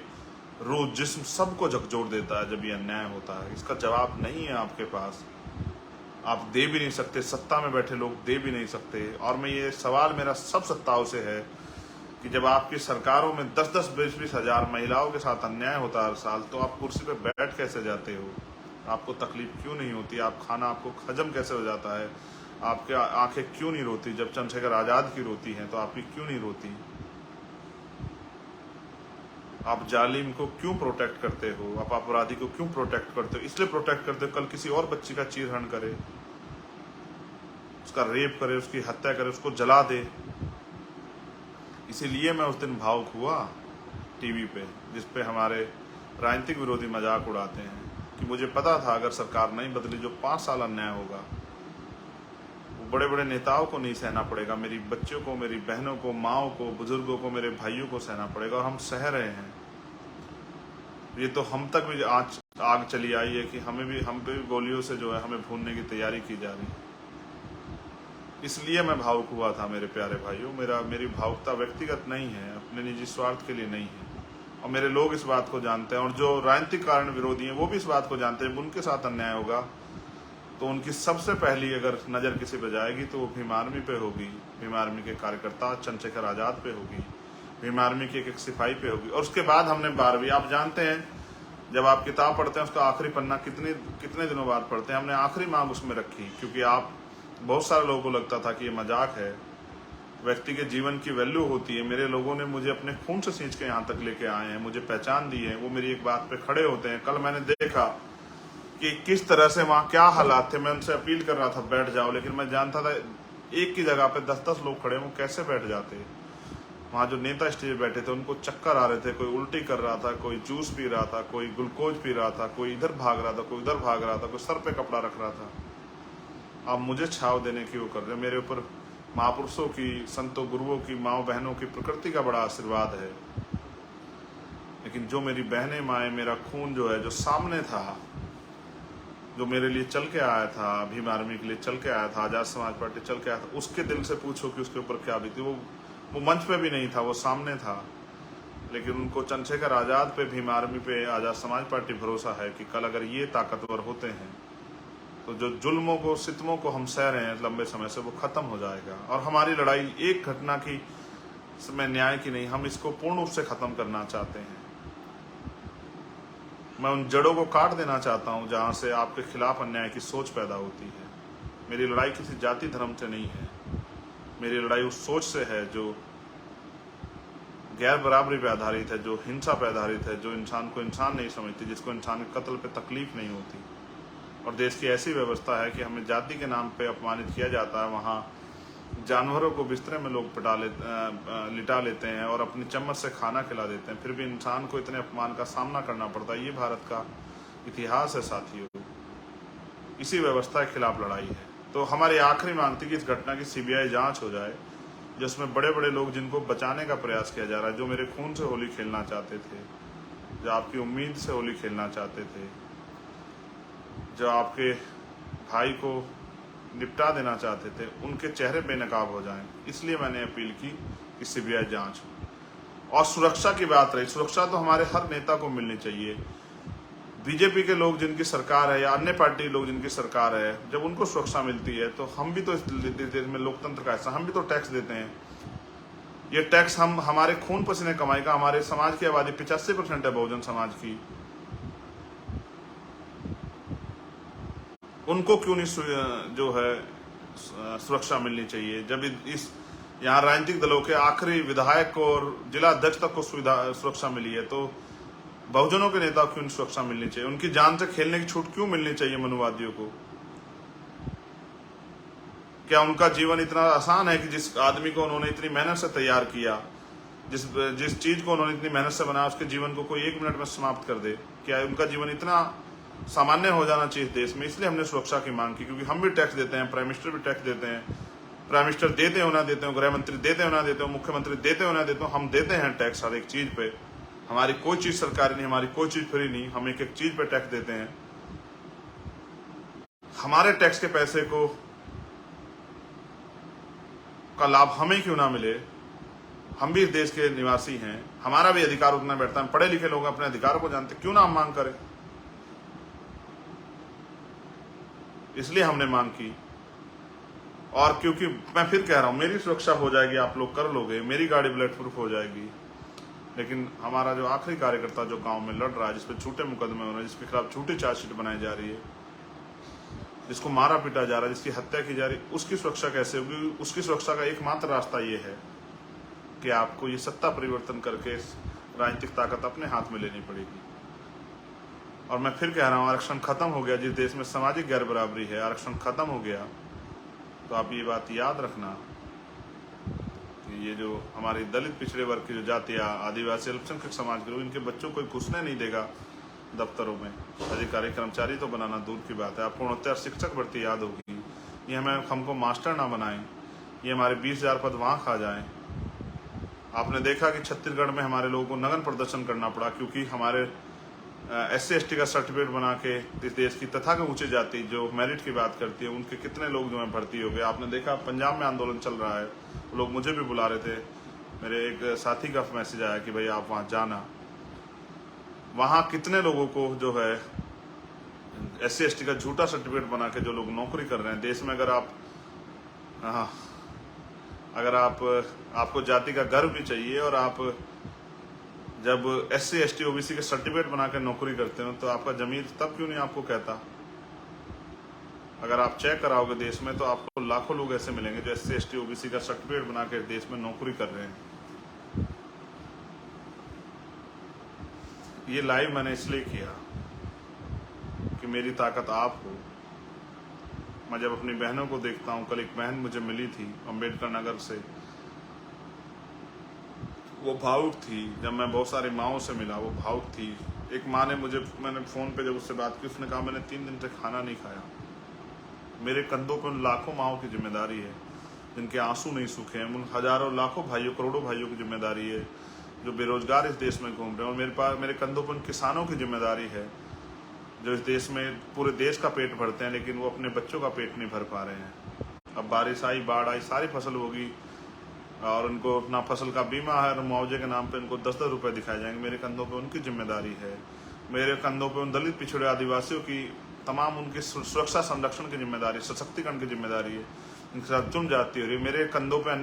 रूह जिस्म सबको झकझोर देता है जब ये अन्याय होता है। इसका जवाब नहीं है आपके पास, आप दे भी नहीं सकते, सत्ता में बैठे लोग दे भी नहीं सकते। और मैं ये सवाल मेरा सब सत्ताओं से है कि जब आपकी सरकारों में 10-10, 20-20 हजार महिलाओं के साथ अन्याय होता है हर साल, तो आप कुर्सी पे बैठ कैसे जाते हो? आपको तकलीफ क्यों नहीं होती? आप खाना आपको हजम कैसे हो जाता है? आपके आंखें क्यों नहीं रोती? जब चंद्रशेखर आजाद की रोती हैं तो आपकी क्यों नहीं रोती? आप जालिम को क्यों प्रोटेक्ट करते हो? आप अपराधी को क्यों प्रोटेक्ट करते हो? इसलिए प्रोटेक्ट करते हो कल किसी और बच्ची का चीरहरण करे, उसका रेप करे, उसकी हत्या करे, उसको जला दे। इसीलिए मैं उस दिन भावुक हुआ टीवी पे, जिसपे हमारे राजनीतिक विरोधी मजाक उड़ाते हैं, कि मुझे पता था अगर सरकार नहीं बदली जो 5 साल अन्याय होगा वो बड़े बड़े नेताओं को नहीं सहना पड़ेगा, मेरी बच्चों को, मेरी बहनों को, माओ को, बुजुर्गों को, मेरे भाइयों को सहना पड़ेगा। और हम सह रहे हैं। ये तो हम तक भी आग चली आई है कि हम पे भी गोलियों से जो है हमें भूनने की तैयारी की जा रही है। इसलिए मैं भावुक हुआ था मेरे प्यारे भाइयों। मेरी भावुकता व्यक्तिगत नहीं है, अपने निजी स्वार्थ के लिए नहीं है। और मेरे लोग इस बात को जानते हैं, और जो राजनीतिक कारण विरोधी हैं वो भी इस बात को जानते हैं। उनके साथ अन्याय होगा तो उनकी सबसे पहली अगर नज़र किसी पे जाएगी तो वो भीम आर्मी पे होगी, भीम आर्मी के कार्यकर्ता चंद्रशेखर आज़ाद पे होगी, भीम आर्मी के एक सिपाही पे होगी। और उसके बाद हमने 12वीं, आप जानते हैं जब आप किताब पढ़ते हैं उसका आखिरी पन्ना कितने दिनों बाद पढ़ते हैं, हमने आखिरी मांग उसमें रखी, क्योंकि आप बहुत सारे लोगों को लगता था कि ये मजाक है व्यक्ति के जीवन की वैल्यू होती है। मेरे लोगों ने मुझे अपने खून से सींच के यहाँ तक लेके आए हैं, मुझे पहचान दी है, वो मेरी एक बात पे खड़े होते हैं। कल मैंने देखा कि किस तरह से वहाँ क्या हालात थे। मैं उनसे अपील कर रहा था बैठ जाओ, लेकिन मैं जानता था एक की जगह पे 10-10 लोग खड़े, वो कैसे बैठ जाते। वहाँ जो नेता स्टेज बैठे थे उनको चक्कर आ रहे थे, कोई उल्टी कर रहा था, कोई जूस पी रहा था, कोई ग्लूकोज पी रहा था, कोई इधर भाग रहा था, कोई उधर भाग रहा था, कोई सर पे कपड़ा रख रहा था। अब मुझे छाव देने की वो कर रहे। मेरे ऊपर महापुरुषों की, संतों, गुरुओं की, माओ बहनों की, प्रकृति का बड़ा आशीर्वाद है। लेकिन जो मेरी बहनें, माएँ, मेरा खून जो है, जो सामने था, जो मेरे लिए चल के आया था, भीम आर्मी के लिए चल के आया था, आज़ाद समाज पार्टी चल के आया था, उसके दिल से पूछो कि उसके ऊपर क्या बीती। वो मंच पे भी नहीं था, वो सामने था। लेकिन उनको चंद्रशेखर आज़ाद पे, भीम आर्मी पे, आज़ाद समाज पार्टी भरोसा है कि कल अगर ये ताकतवर होते हैं तो जो जुल्मों को, सितमों को हम सह रहे हैं लंबे समय से, वो खत्म हो जाएगा। और हमारी लड़ाई एक घटना की में न्याय की नहीं, हम इसको पूर्ण रूप से खत्म करना चाहते हैं। मैं उन जड़ों को काट देना चाहता हूं जहां से आपके खिलाफ अन्याय की सोच पैदा होती है। मेरी लड़ाई किसी जाति धर्म से नहीं है, मेरी लड़ाई उस सोच से है जो गैर बराबरी पे आधारित है, जो हिंसा पे आधारित है, जो इंसान को इंसान नहीं समझती, जिसको इंसान के कत्ल पे तकलीफ नहीं होती। और देश की ऐसी व्यवस्था है कि हमें जाति के नाम पे अपमानित किया जाता है। वहाँ जानवरों को बिस्तरे में लोग लिटा लेते हैं और अपनी चम्मच से खाना खिला देते हैं, फिर भी इंसान को इतने अपमान का सामना करना पड़ता है। ये भारत का इतिहास है साथियों, इसी व्यवस्था के खिलाफ लड़ाई है। तो हमारी आखिरी मांग थी कि इस घटना की सीबीआई जांच हो जाए, जिसमें बड़े बड़े लोग जिनको बचाने का प्रयास किया जा रहा है, जो मेरे खून से होली खेलना चाहते थे, जो आपकी उम्मीद से होली खेलना चाहते थे, जो आपके भाई को निपटा देना चाहते थे, उनके चेहरे बेनकाब हो जाएं। इसलिए मैंने अपील की कि सीबीआई जांच हो। और सुरक्षा की बात रही, सुरक्षा तो हमारे हर नेता को मिलनी चाहिए। बीजेपी के लोग जिनकी सरकार है या अन्य पार्टी लोग जिनकी सरकार है, जब उनको सुरक्षा मिलती है तो हम भी तो इस देश में लोकतंत्र का हिस्सा, हम भी तो टैक्स देते हैं। ये टैक्स हम हमारे खून पसीने कमाई का, हमारे समाज की आबादी 85% है बहुजन समाज की, उनको क्यों नहीं जो है सुरक्षा मिलनी चाहिए। जब इस यहाँ राजनीतिक दलों के आखिरी विधायक और जिला अध्यक्ष तक को सुरक्षा मिली है, तो बहुजनों के नेता क्यों सुरक्षा मिलनी चाहिए। उनकी जान से खेलने की छूट क्यों मिलनी चाहिए मनुवादियों को। क्या उनका जीवन इतना आसान है कि जिस आदमी को उन्होंने इतनी मेहनत से तैयार किया, जिस चीज को उन्होंने इतनी मेहनत से बनाया, उसके जीवन को कोई 1 मिनट में समाप्त कर दे। क्या उनका जीवन इतना सामान्य हो जाना चाहिए देश में। इसलिए हमने सुरक्षा की मांग की, क्योंकि हम भी टैक्स देते हैं, प्राइम मिनिस्टर भी टैक्स देते हैं, प्राइम मिनिस्टर देते हो ना देते हो, गृह मंत्री देते हो ना देते हो, मुख्यमंत्री देते हो ना देते हो, हम देते हैं टैक्स हर एक चीज पे। हमारी कोई चीज सरकारी नहीं, हमारी कोई चीज फ्री नहीं, हम एक एक चीज पे टैक्स देते हैं। हमारे टैक्स के पैसे का लाभ हमें क्यों ना मिले। हम भी इस देश के निवासी हैं, हमारा भी अधिकार उतना बैठता है। पढ़े लिखे लोग अपने अधिकारों को जानते, क्यों ना हम मांग करें। इसलिए हमने मांग की। और क्योंकि मैं फिर कह रहा हूं, मेरी सुरक्षा हो जाएगी, आप लोग कर लोगे, मेरी गाड़ी बुलेट प्रूफ हो जाएगी, लेकिन हमारा जो आखिरी कार्यकर्ता जो गांव में लड़ रहा है, जिसपे झूठे मुकदमे हो रहे हैं, जिसके खिलाफ झूठी चार्जशीट बनाई जा रही है, जिसको मारा पीटा जा रहा है, जिसकी हत्या की जा रही है, उसकी सुरक्षा कैसे होगी। उसकी सुरक्षा का एकमात्र रास्ता ये है कि आपको ये सत्ता परिवर्तन करके राजनीतिक ताकत अपने हाथ में लेनी पड़ेगी। और मैं फिर कह रहा हूँ, आरक्षण खत्म हो गया। जिस देश में सामाजिक गैर बराबरी है, आरक्षण खत्म हो गया। तो आप ये बात याद रखना कि ये जो हमारी दलित पिछड़े वर्ग की जो जातियाँ, आदिवासी, अल्पसंख्यक समाज के लोग, इनके बच्चों को घुसने नहीं देगा दफ्तरों में। अधिकारी कर्मचारी तो बनाना दूर की बात है, आपको 69 शिक्षक भर्ती याद होगी। ये हमको मास्टर ना बनाएं, ये हमारे 20,000 पद वहाँ खा जाएं। आपने देखा कि छत्तीसगढ़ में हमारे लोगों को नगन प्रदर्शन करना पड़ा, क्योंकि हमारे SC/ST का सर्टिफिकेट बना के इस देश की तथा के ऊंचे जाति जो मेरिट की बात करती है, उनके कितने लोग जो है भर्ती हो गए। आपने देखा पंजाब में आंदोलन चल रहा है, लोग मुझे भी बुला रहे थे, मेरे एक साथी का मैसेज आया कि भाई आप वहाँ जाना। वहाँ कितने लोगों को जो है SC/ST का झूठा सर्टिफिकेट बना के जो लोग नौकरी कर रहे हैं देश में। अगर आपको जाति का गर्व भी चाहिए, और आप जब SC/ST OBC के सर्टिफिकेट बना के नौकरी करते हो, तो आपका जमीर तब क्यों नहीं आपको कहता। अगर आप चेक कराओगे देश में तो आपको लाखों लोग ऐसे मिलेंगे जो SC ST OBC का सर्टिफिकेट बना के देश में नौकरी कर रहे हैं। ये लाइव मैंने इसलिए किया कि मेरी ताकत आप हो। मैं जब अपनी बहनों को देखता हूँ, कल एक बहन मुझे मिली थी अम्बेडकर नगर से, वो भावुक थी। जब मैं बहुत सारी माँओं से मिला, वो भावुक थी। एक माँ ने मैंने फ़ोन पे जब उससे बात की, उसने कहा मैंने 3 दिन से खाना नहीं खाया। मेरे कंधों पर उन लाखों माँओं की जिम्मेदारी है जिनके आंसू नहीं सूखे हैं, उन हजारों लाखों भाइयों, करोड़ों भाइयों की जिम्मेदारी है जो बेरोजगार इस देश में घूम रहे हैं। और मेरे कंधों पर उन किसानों की जिम्मेदारी है जो इस देश में पूरे देश का पेट भरते हैं, लेकिन वो अपने बच्चों का पेट नहीं भर पा रहे हैं। अब बारिश आई, बाढ़ आई, सारी फसल होगी और उनको अपना फसल का बीमा है और मुआवजे के नाम पे उनको 10-10 रुपये दिखाए जाएंगे। मेरे कंधों पे उनकी जिम्मेदारी है। मेरे कंधों पे उन दलित पिछड़े आदिवासियों की तमाम उनकी सुरक्षा संरक्षण की जिम्मेदारी, सशक्तिकरण की जिम्मेदारी है। इनके साथ जुम जाती हो रही है। मेरे कंधों पे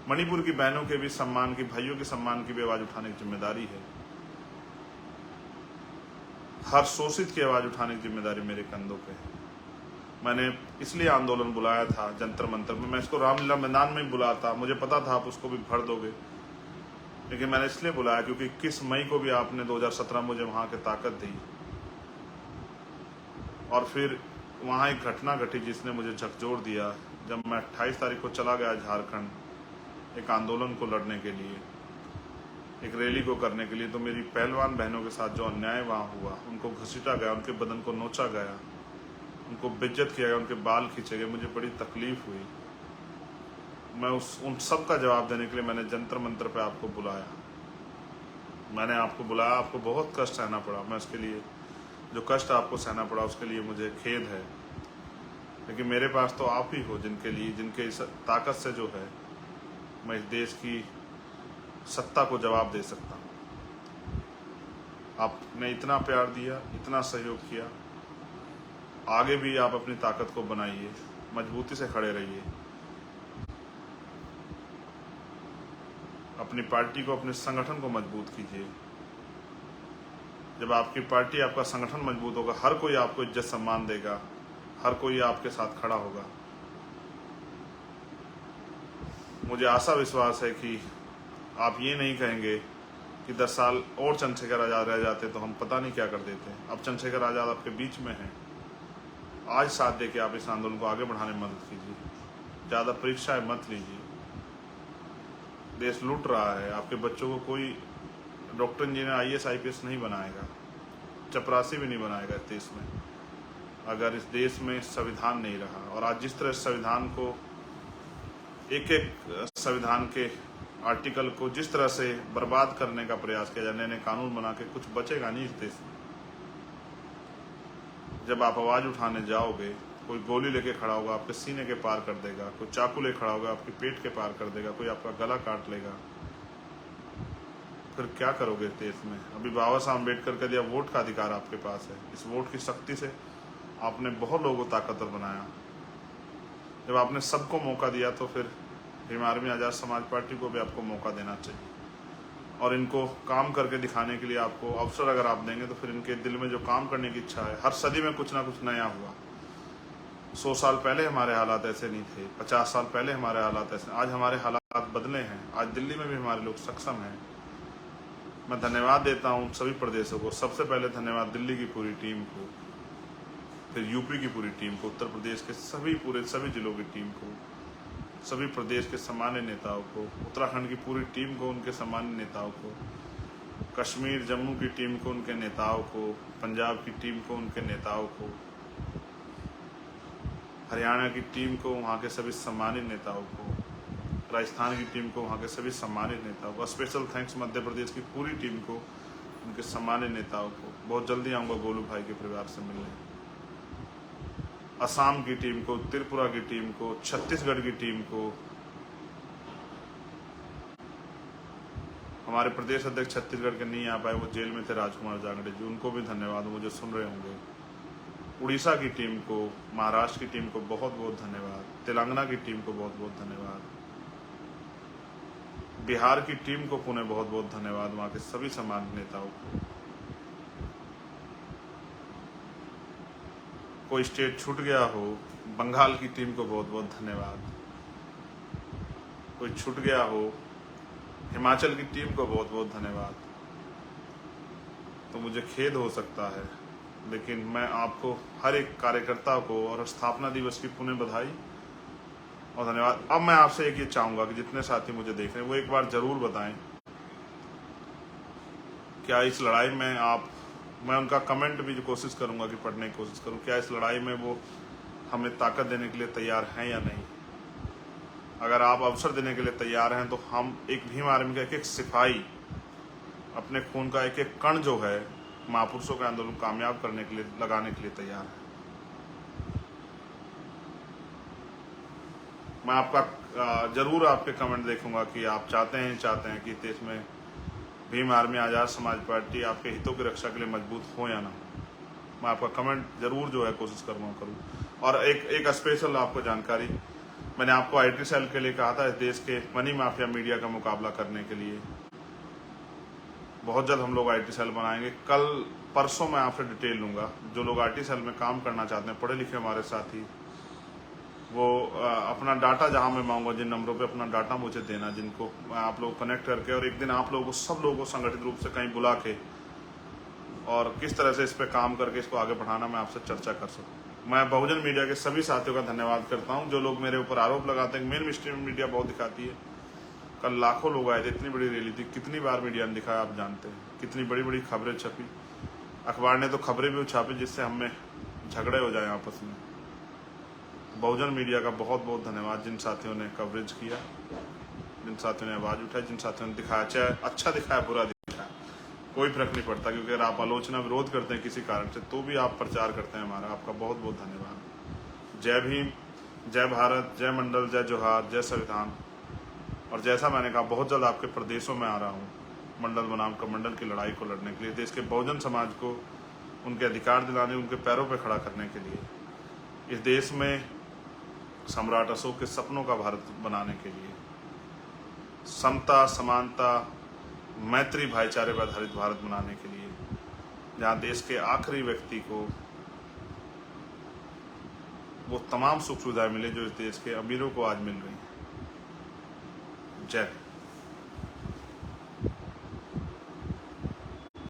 मणिपुर की बहनों के भी सम्मान की, भाइयों के सम्मान की भी आवाज़ उठाने की जिम्मेदारी है। हर शोषित की आवाज़ उठाने की जिम्मेदारी मेरे कंधों पे है। मैंने इसलिए आंदोलन बुलाया था जंतर मंतर में। मैं इसको रामलीला मैदान में ही बुलाता, मुझे पता था आप उसको भी भर दोगे, लेकिन मैंने इसलिए बुलाया क्योंकि 21 मई को भी आपने 2017 मुझे वहाँ की ताकत दी। और फिर वहाँ एक घटना घटी जिसने मुझे झकझोर दिया। जब मैं 28 तारीख को चला गया झारखंड एक आंदोलन को लड़ने के लिए, एक रैली को करने के लिए, तो मेरी पहलवान बहनों के साथ जो अन्याय वहाँ हुआ, उनको घसीटा गया, उनके बदन को नोचा गया, उनको बेइज्जत किया गया, उनके बाल खींचे गए, मुझे बड़ी तकलीफ हुई। मैं उन सब का जवाब देने के लिए मैंने जंतर मंतर पे आपको बुलाया। मैंने आपको बुलाया, आपको बहुत कष्ट सहना पड़ा। मैं उसके लिए, जो कष्ट आपको सहना पड़ा उसके लिए मुझे खेद है, लेकिन मेरे पास तो आप ही हो जिनके लिए, जिनके इस ताकत से जो है मैं इस देश की सत्ता को जवाब दे सकता हूँ। आपने इतना प्यार दिया, इतना सहयोग किया, आगे भी आप अपनी ताकत को बनाइए, मजबूती से खड़े रहिए, अपनी पार्टी को, अपने संगठन को मजबूत कीजिए। जब आपकी पार्टी, आपका संगठन मजबूत होगा, हर कोई आपको इज्जत सम्मान देगा, हर कोई आपके साथ खड़ा होगा। मुझे आशा विश्वास है कि आप ये नहीं कहेंगे कि 10 साल और चंद्रशेखर आज़ाद रह जाते तो हम पता नहीं क्या कर देते। अब चंद्रशेखर आज़ाद आपके बीच में हैं। आज साथ दे के आप इस आंदोलन को आगे बढ़ाने में मदद कीजिए। ज़्यादा परीक्षाएं मत लीजिए। देश लूट रहा है। आपके बच्चों को कोई डॉक्टर, इंजीनियर, IAS IPS नहीं बनाएगा, चपरासी भी नहीं बनाएगा इस देश में, अगर इस देश में संविधान नहीं रहा। और आज जिस तरह संविधान को, एक एक संविधान के आर्टिकल को जिस तरह से बर्बाद करने का प्रयास किया जाए, नए कानून बना के, कुछ बचेगा नहीं इस देश में। जब आप आवाज़ उठाने जाओगे, कोई गोली लेके खड़ा होगा, आपके सीने के पार कर देगा, कोई चाकू ले खड़ा होगा, आपके पेट के पार कर देगा, कोई आपका गला काट लेगा, फिर क्या करोगे इस देश में? अभी बाबा साहब अम्बेडकर का दिया वोट का अधिकार आपके पास है। इस वोट की शक्ति से आपने बहुत लोगों को ताकतवर बनाया। जब आपने सबको मौका दिया तो फिर भीम आर्मी आज़ाद समाज पार्टी को भी आपको मौका देना चाहिए। और इनको काम करके दिखाने के लिए आपको अवसर अगर आप देंगे तो फिर इनके दिल में जो काम करने की इच्छा है, हर सदी में कुछ ना कुछ नया हुआ। 100 साल पहले हमारे हालात ऐसे नहीं थे, 50 साल पहले हमारे हालात ऐसे, आज हमारे हालात बदले हैं। आज दिल्ली में भी हमारे लोग सक्षम हैं। मैं धन्यवाद देता हूँ सभी प्रदेशों को। सबसे पहले धन्यवाद दिल्ली की पूरी टीम को, फिर यूपी की पूरी टीम को, उत्तर प्रदेश के सभी जिलों की टीम को, सभी प्रदेश के सामान्य नेताओं को, उत्तराखंड की पूरी टीम को, उनके सामान्य नेताओं को, कश्मीर जम्मू की टीम को, उनके नेताओं को, पंजाब की टीम को, उनके नेताओं को, हरियाणा की टीम को, वहाँ के सभी सम्मानित नेताओं को, राजस्थान की टीम को, वहाँ के सभी सम्मानित नेताओं को। स्पेशल थैंक्स मध्य प्रदेश की पूरी टीम को, उनके सम्मानित नेताओं को। बहुत जल्दी आऊँगा गोलू भाई के परिवार से मिलने। असम की टीम को, त्रिपुरा की टीम को, छत्तीसगढ़ की टीम को, हमारे प्रदेश अध्यक्ष छत्तीसगढ़ के नहीं आ पाए, वो जेल में थे, राजकुमार जांगड़े जी, उनको भी धन्यवाद, मुझे सुन रहे होंगे। उड़ीसा की टीम को, महाराष्ट्र की टीम को बहुत बहुत धन्यवाद। तेलंगाना की टीम को बहुत बहुत धन्यवाद। बिहार की टीम को पुनः बहुत बहुत धन्यवाद, वहाँ के सभी सम्मानित नेताओं को। कोई स्टेट छूट गया हो, बंगाल की टीम को बहुत बहुत धन्यवाद। कोई छूट गया हो, हिमाचल की टीम को बहुत बहुत धन्यवाद। तो मुझे खेद हो सकता है, लेकिन मैं आपको हर एक कार्यकर्ता को और स्थापना दिवस की पुनः बधाई और धन्यवाद। अब मैं आपसे एक ये चाहूँगा कि जितने साथी मुझे देख रहे हैं वो एक बार ज़रूर बताएं, क्या इस लड़ाई में मैं उनका कमेंट भी कोशिश करूँगा कि पढ़ने की कोशिश करूँ, क्या इस लड़ाई में वो हमें ताकत देने के लिए तैयार हैं या नहीं। अगर आप अवसर देने के लिए तैयार हैं तो हम एक भीम आर्मी का एक एक सिपाही, अपने खून का एक एक कण जो है महापुरुषों के आंदोलन कामयाब करने के लिए लगाने के लिए तैयार है। मैं आपका जरूर आपके कमेंट देखूंगा कि आप चाहते हैं कि देश में भीम आर्मी आज़ाद समाज पार्टी आपके हितों की रक्षा के लिए मजबूत हो या ना। मैं आपका कमेंट जरूर जो है कोशिश करूँ। और एक स्पेशल आपको जानकारी, मैंने आपको IT सेल के लिए कहा था, इस देश के मनी माफिया मीडिया का मुकाबला करने के लिए बहुत जल्द हम लोग IT सेल बनाएंगे। कल परसों मैं आपसे डिटेल लूँगा। जो लोग IT सेल में काम करना चाहते हैं, पढ़े लिखे हमारे साथी, वो अपना डाटा जहां मैं मांगूंगा, जिन नंबरों पे अपना डाटा मुझे देना, जिनको आप लोग कनेक्ट करके, और एक दिन आप लोगों को सब लोगों को संगठित रूप से कहीं बुला के और किस तरह से इस पे काम करके इसको आगे बढ़ाना, मैं आपसे चर्चा कर सकूँ। मैं बहुजन मीडिया के सभी साथियों का धन्यवाद करता हूँ जो लोग मेरे ऊपर आरोप लगाते हैं। मेन स्ट्रीम मीडिया बहुत दिखाती है। कल लाखों लोग आए थे, इतनी बड़ी रैली थी, कितनी बार मीडिया ने दिखाया आप जानते हैं, कितनी बड़ी बड़ी खबरें छपी, अखबार ने तो खबरें भी छापी जिससे हमें झगड़े हो जाए आपस में। बहुजन मीडिया का बहुत बहुत धन्यवाद, जिन साथियों ने कवरेज किया, जिन साथियों ने आवाज़ उठाई, जिन साथियों ने दिखाया, चाहे अच्छा दिखाया बुरा दिखाया, कोई फर्क नहीं पड़ता, क्योंकि अगर आप आलोचना विरोध करते हैं किसी कारण से तो भी आप प्रचार करते हैं हमारा। आपका बहुत बहुत धन्यवाद। जय भीम, जय भारत, जय मंडल, जय जोहार, जय संविधान। और जैसा मैंने कहा, बहुत जल्द आपके प्रदेशों में आ रहा हूँ मंडल बनाम कमंडल की लड़ाई को लड़ने के लिए, देश के बहुजन समाज को उनके अधिकार दिलाने, उनके पैरों पर खड़ा करने के लिए, इस देश में सम्राट अशोक के सपनों का भारत बनाने के लिए, समता, समानता, मैत्री, भाईचारे पर आधारित भारत बनाने के लिए, जहां देश के आखिरी व्यक्ति को वो तमाम सुख सुविधाएं मिले जो इस देश के अमीरों को आज मिल रही हैं। जय।